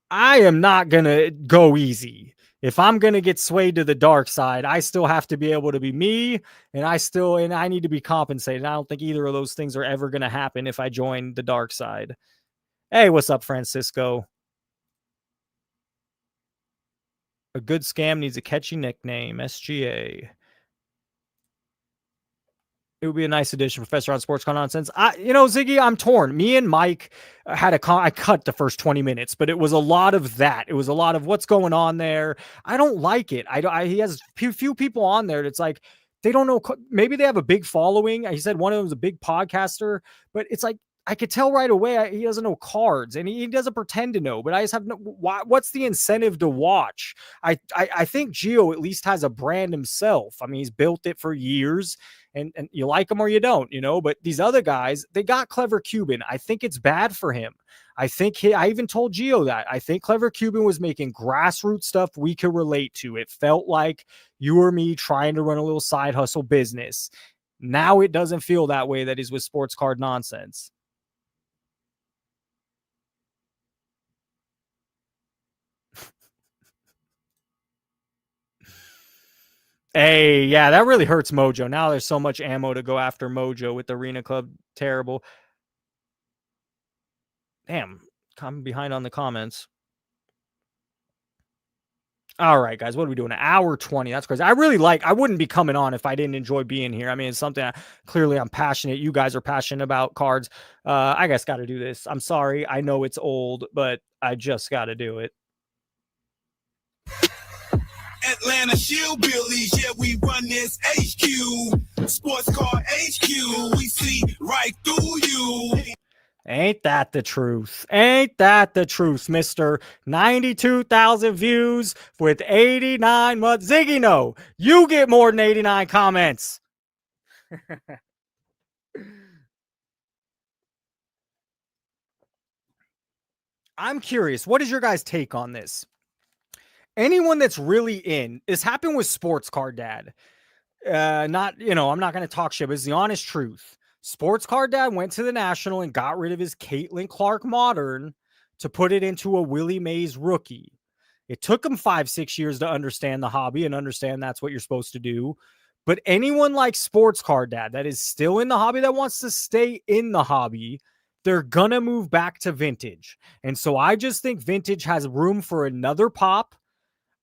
[SPEAKER 1] I am not gonna go easy. If I'm gonna get swayed to the dark side, I still have to be able to be me, and I need to be compensated. I don't think either of those things are ever gonna happen if I join the dark side. Hey, what's up, Francisco? A good scam needs a catchy nickname. SGA. It would be a nice addition, Professor on Sports Car Nonsense. Ziggy, I'm torn. Me and Mike had I cut the first 20 minutes, but it was a lot of that. It was a lot of what's going on there. I don't like it. He has few people on there that's like, they don't know. Maybe they have a big following. He said one of them is a big podcaster, but it's like, I could tell right away he doesn't know cards, and he doesn't pretend to know, but I just have no, what's the incentive to watch? I think Gio at least has a brand himself. He's built it for years, and you like him or you don't, but these other guys, they got Clever Cuban. I think it's bad for him. I even told Gio that. I think Clever Cuban was making grassroots stuff we could relate to. It felt like you or me trying to run a little side hustle business. Now it doesn't feel that way that he's with Sports Card Nonsense. Hey, yeah, that really hurts Mojo. Now there's so much ammo to go after Mojo with the Arena Club. Terrible. Damn, I'm behind on the comments. All right, guys, what are we doing? An hour 20. That's crazy. I wouldn't be coming on if I didn't enjoy being here. It's something clearly I'm passionate. You guys are passionate about cards. I guess got to do this. I'm sorry. I know it's old, but I just got to do it.
[SPEAKER 4] Atlanta Shillbillies, yeah, we run this HQ. Sports Car HQ, we see right through you.
[SPEAKER 1] Ain't that the truth? Ain't that the truth, Mr. 92,000 views with 89 months? Ziggy, no. You get more than 89 comments. I'm curious. What is your guys' take on this? Anyone that's really in, this happened with Sports Card Dad. Not, I'm not going to talk shit, but it's the honest truth. Sports Card Dad went to the National and got rid of his Caitlin Clark Modern to put it into a Willie Mays rookie. It took him 5-6 years to understand the hobby and understand that's what you're supposed to do. But anyone like Sports Card Dad that is still in the hobby, that wants to stay in the hobby, they're going to move back to vintage. And so I just think vintage has room for another pop.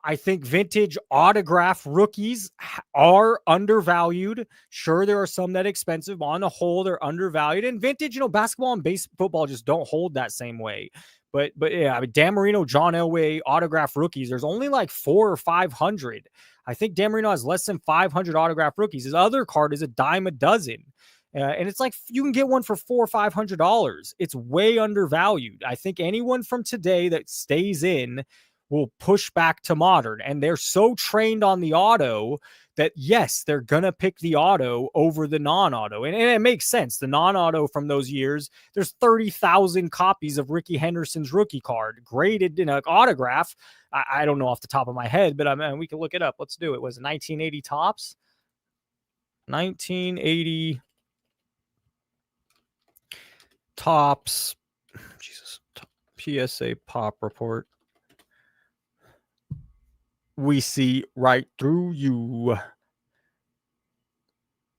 [SPEAKER 1] I think vintage autograph rookies are undervalued. Sure, there are some that are expensive. On the whole, they're undervalued. And vintage, basketball and football just don't hold that same way. But yeah, I mean, Dan Marino, John Elway, autograph rookies, there's only like 400 or 500. I think Dan Marino has less than 500 autograph rookies. His other card is a dime a dozen. And it's like you can get one for $400 or $500. It's way undervalued. I think anyone from today that stays in will push back to modern, and they're so trained on the auto that yes, they're gonna pick the auto over the non-auto, and it makes sense. The non-auto from those years, there's 30,000 copies of Ricky Henderson's rookie card graded in an autograph. I don't know off the top of my head, but we can look it up. Let's do it. Was it 1980 tops? 1980 tops. Jesus. PSA pop report. We see right through you.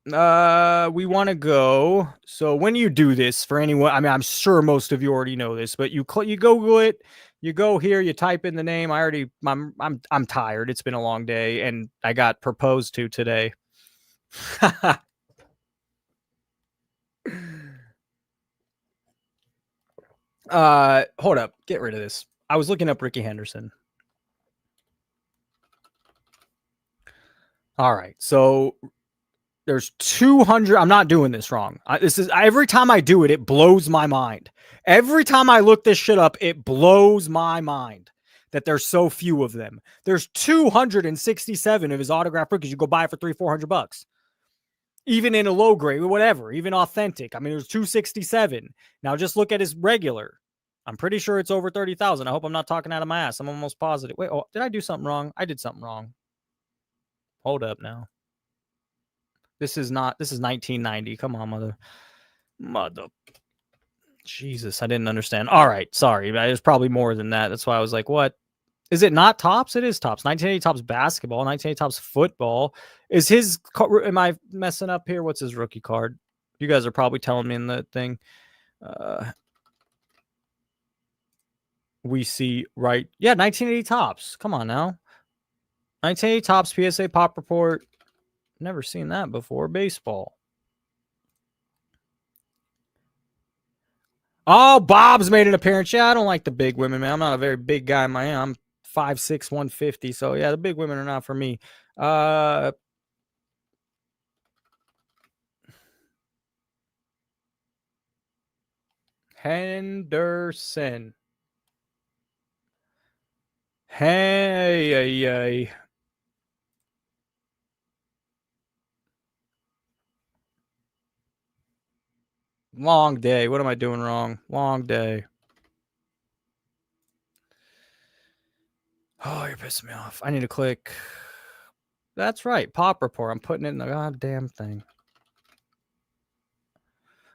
[SPEAKER 1] We want to go. So when you do this, for anyone, I mean, I'm sure most of you already know this, but you Google it. You go here, you type in the name. I'm tired. It's been a long day, and I got proposed to today. Hold up. Get rid of this. I was looking up Ricky Henderson. All right. So there's 200. I'm not doing this wrong. Every time I do it, it blows my mind. Every time I look this shit up, it blows my mind that there's so few of them. There's 267 of his autograph rookies. You go buy it for $300-$400. Even in a low grade, whatever, even authentic. I mean, there's 267. Now just look at his regular. I'm pretty sure it's over 30,000. I hope I'm not talking out of my ass. I'm almost positive. Wait, did I do something wrong? I did something wrong. Hold up now. This is 1990. Come on, mother. Jesus, I didn't understand. All right, sorry. There's probably more than that. That's why I was like, what? Is it not tops? It is tops. 1980 tops basketball, 1980 tops football. Is his, am I messing up here? What's his rookie card? You guys are probably telling me in the thing. We see right. Yeah, 1980 tops. Come on now. 1980 tops PSA pop report. Never seen that before. Baseball. Oh, Bob's made an appearance. Yeah, I don't like the big women, man. I'm not a very big guy. I'm 5'6", 150. So yeah, the big women are not for me. Henderson. Hey. Long day. What am I doing wrong? Long day. Oh, you're pissing me off. I need to click. That's right. Pop report. I'm putting it in the goddamn thing.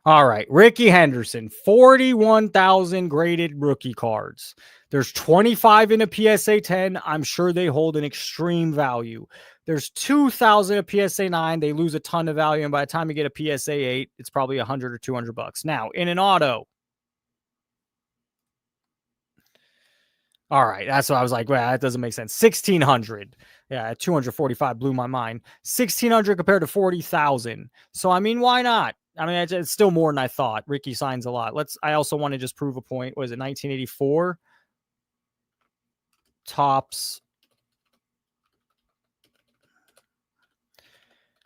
[SPEAKER 1] All right. Ricky Henderson, 41,000 graded rookie cards. There's 25 in a PSA 10. I'm sure they hold an extreme value. There's 2,000 a PSA 9. They lose a ton of value. And by the time you get a PSA 8, it's probably $100 or $200. Now, in an auto. All right. That's what I was like. Well, that doesn't make sense. 1,600. Yeah, 245 blew my mind. 1,600 compared to 40,000. So, I mean, why not? I mean, it's still more than I thought. Ricky signs a lot. I also want to just prove a point. Was it 1984? Tops.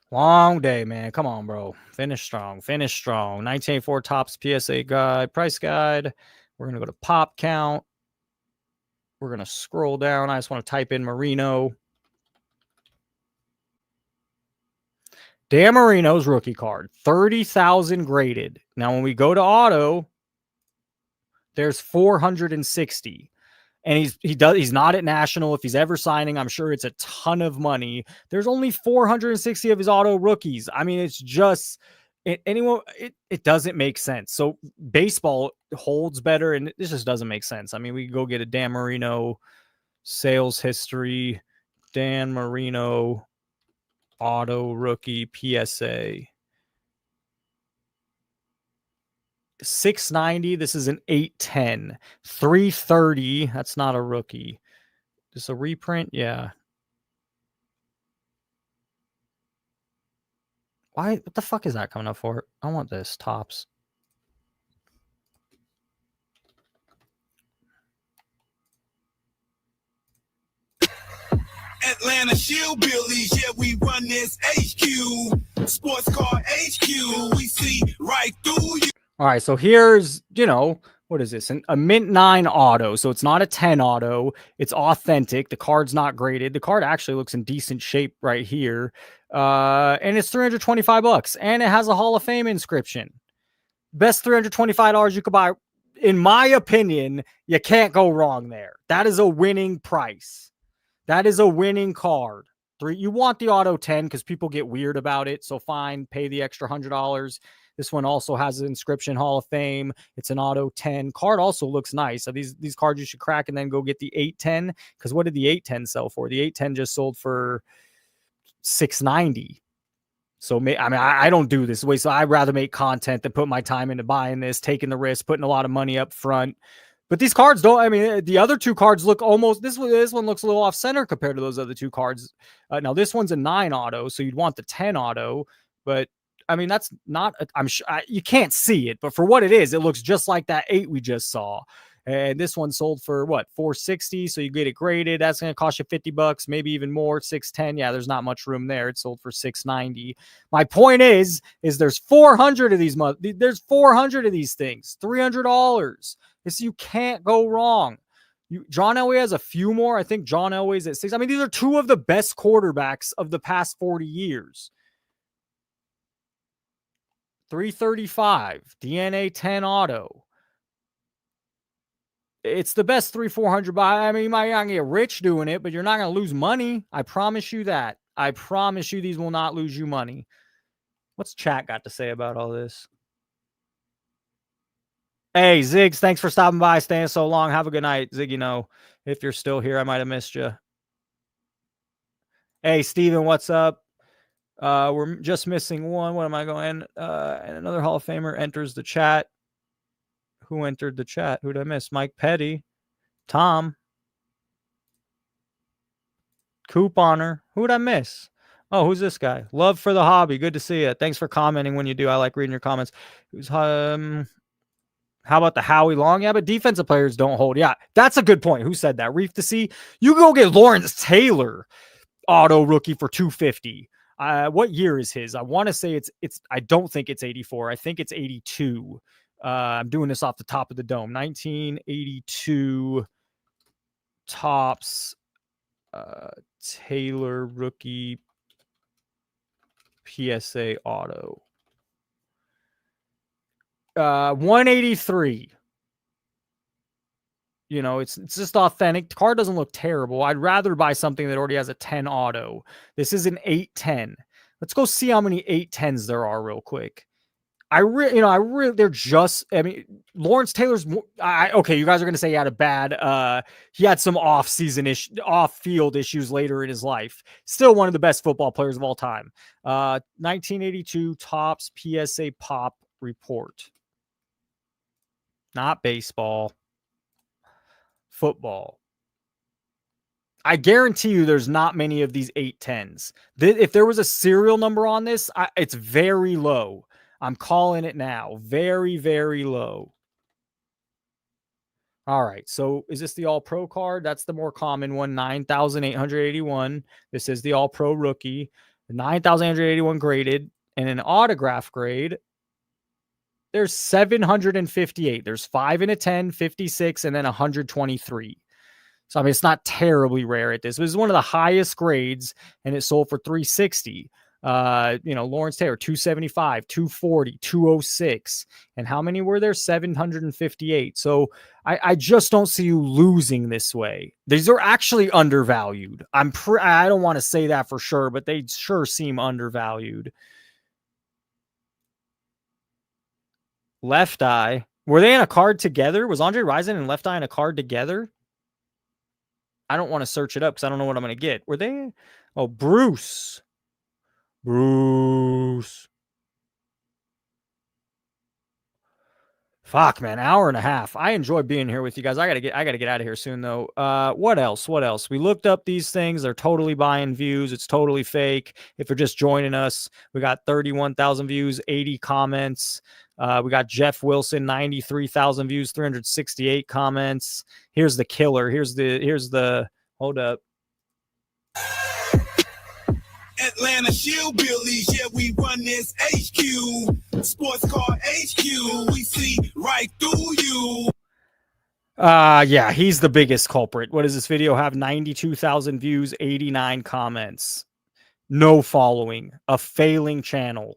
[SPEAKER 1] Long day, man. Come on, bro. Finish strong. Finish strong. 1984 Topps PSA guide, price guide. We're going to go to pop count. We're going to scroll down. I just want to type in Marino. Dan Marino's rookie card, 30,000 graded. Now, when we go to auto, there's 460. And he's not at national. If he's ever signing, I'm sure it's a ton of money. There's only 460 of his auto rookies. I mean, it's just it doesn't make sense. So baseball holds better, and this just doesn't make sense. I mean, we go get a Dan Marino sales history, Dan Marino auto rookie PSA. 690. This is an 810. 330. That's not a rookie. This a reprint? Yeah. Why? What the fuck is that coming up for? I want this Topps.
[SPEAKER 4] Atlanta Shillbillies, yeah, we run this HQ. Sports Car HQ, we see right through you.
[SPEAKER 1] All right, so here's, what is this? A mint 9 auto. So it's not a 10 auto. It's authentic. The card's not graded. The card actually looks in decent shape right here. And it's $325. And it has a Hall of Fame inscription. Best $325 you could buy. In my opinion, you can't go wrong there. That is a winning price. That is a winning card. You want the auto 10 because people get weird about it. So fine, pay the extra $100. This one also has an inscription, Hall of Fame. It's an auto 10. Card also looks nice. So these cards you should crack and then go get the 810. Because what did the 810 sell for? The 810 just sold for $690. So I don't do this way. So I'd rather make content than put my time into buying this, taking the risk, putting a lot of money up front. But these cards don't. I mean, the other two cards look almost. This one looks a little off center compared to those other two cards. Now this one's a 9 auto, so you'd want the 10 auto. But I mean, that's not. I'm sure you can't see it, but for what it is, it looks just like that 8 we just saw. And this one sold for what, $460. So you get it graded. That's going to cost you $50, maybe even more. $610. Yeah, there's not much room there. It sold for $690. My point is there's 400 of these. There's 400 of these things. $300. You can't go wrong. John Elway has a few more. I think John Elway's at 6. I mean, these are two of the best quarterbacks of the past 40 years. 335 DNA 10 auto. It's the best 300-400 buy. I mean, you might not get rich doing it, but you're not going to lose money. I promise you that. I promise you these will not lose you money. What's chat got to say about all this? Hey, Ziggs, thanks for stopping by, staying so long. Have a good night. Zig, if you're still here, I might have missed you. Hey, Steven, what's up? We're just missing one. What am I going? And another Hall of Famer enters the chat. Who entered the chat? Who did I miss? Mike Petty. Tom. Couponer. Who did I miss? Oh, who's this guy? Love for the hobby. Good to see you. Thanks for commenting when you do. I like reading your comments. Who's how about the Howie Long? Yeah, but defensive players don't hold. Yeah, that's a good point. Who said that? Reef to see. You go get Lawrence Taylor auto rookie for $250. What year is his? I want to say it's. I don't think it's 84. I think it's 82. I'm doing this off the top of the dome. 1982 Topps Taylor rookie PSA auto. 183. It's just authentic. The card doesn't look terrible. I'd rather buy something that already has a 10 auto. This is an 810. Let's go see how many 810s there are real quick. They're just, Lawrence Taylor's, okay, you guys are going to say he had a bad, he had some off-field issues later in his life. Still one of the best football players of all time. 1982 Topps PSA Pop report. Not baseball. Football. I guarantee you there's not many of these 810s. If there was a serial number on this, it's very low. I'm calling it now. Very, very low. All right. So is this the All-Pro card? That's the more common one, 9,881. This is the All-Pro rookie. 9,881 graded, and an autograph grade, there's 758. There's 5 and a 10, 56, and then 123. So I mean, it's not terribly rare at this. This is one of the highest grades, and it sold for 360. Lawrence Taylor, 275, 240, 206. And how many were there? 758. So I just don't see you losing this way. These are actually undervalued. I don't want to say that for sure, but they sure seem undervalued. Left Eye. Were they in a card together? Was Andre Rison and Left Eye in a card together? I don't want to search it up because I don't know what I'm going to get. Were they? Oh, Bruce. Fuck, man, hour and a half. I enjoy being here with you guys. I gotta get out of here soon though. What else? We looked up these things. They're totally buying views. It's totally fake. If you're just joining us, we got 31,000 views, 80 comments. We got Jeff Wilson, 93,000 views, 368 comments. Here's the killer. Here's the hold up.
[SPEAKER 4] Atlanta Shillbillies, yeah, we run this HQ. Sports Car HQ, we see right through you.
[SPEAKER 1] Yeah, he's the biggest culprit. What does this video have? 92,000 views, 89 comments. No following. A failing channel.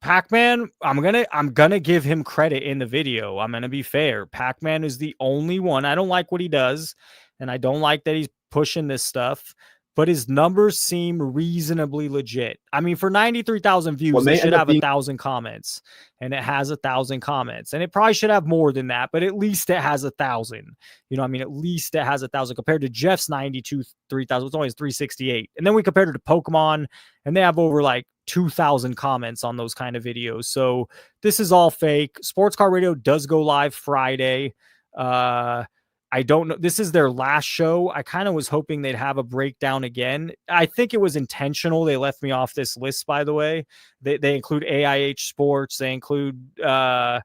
[SPEAKER 1] Pac-Man, I'm gonna give him credit in the video. I'm gonna be fair. Pac-Man is the only one. I don't like what he does, and I don't like that he's pushing this stuff, but his numbers seem reasonably legit. I mean, for 93,000 views, it should have 1,000 comments, and it has 1,000 comments, and it probably should have more than that, but at least it has 1,000. At least it has 1,000 compared to Jeff's 3,000. It's only 368. And then we compared it to Pokemon, and they have over like 2,000 comments on those kind of videos. So this is all fake. Sports Car Radio does go live Friday. I don't know. This is their last show. I kind of was hoping they'd have a breakdown again. I think it was intentional. They left me off this list, by the way. They include AIH Sports. They include, but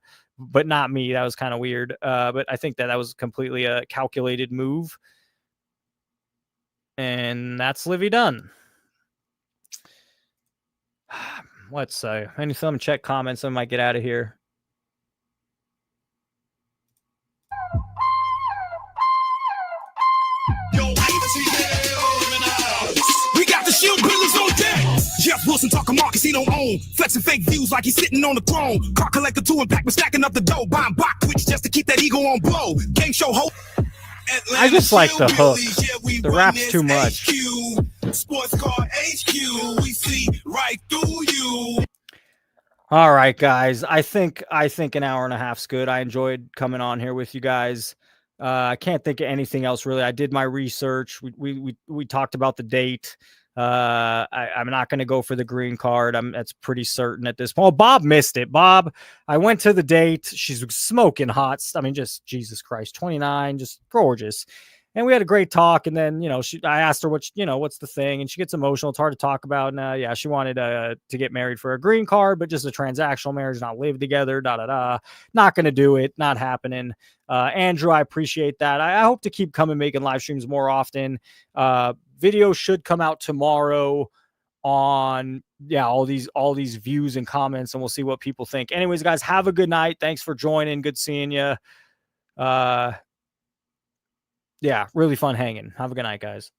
[SPEAKER 1] not me. That was kind of weird. But I think that was completely a calculated move. And that's Livy done. Let's say anything. Check comments. I might get out of here.
[SPEAKER 4] We got the Shillbillies on deck. Jeff Wilson talking Marcus he don't own. Flexing fake views like he's sitting on the throne. Car collector 2 and Pac was stacking up the dough. Buying block Twitch just to keep that ego on blow. Game show host.
[SPEAKER 1] I just like the hook. The rap's too much.
[SPEAKER 4] Sports Car HQ, we see right through you.
[SPEAKER 1] All right, guys. I think an hour and a half's good. I enjoyed coming on here with you guys. I can't think of anything else really. I did my research. We talked about the date. I'm not going to go for the green card. That's pretty certain at this point. Oh, Bob missed it. Bob, I went to the date. She's smoking hot. I mean, just Jesus Christ, 29, just gorgeous. And we had a great talk. And then, I asked her what's the thing, and she gets emotional. It's hard to talk about. And she wanted to get married for a green card, but just a transactional marriage, not live together. Not going to do it. Not happening. Andrew, I appreciate that. I hope to keep coming, making live streams more often. Video should come out tomorrow on all these views and comments, and we'll see what people think. Anyways, guys, have a good night. Thanks for joining. Good seeing you. Really fun hanging. Have a good night, guys.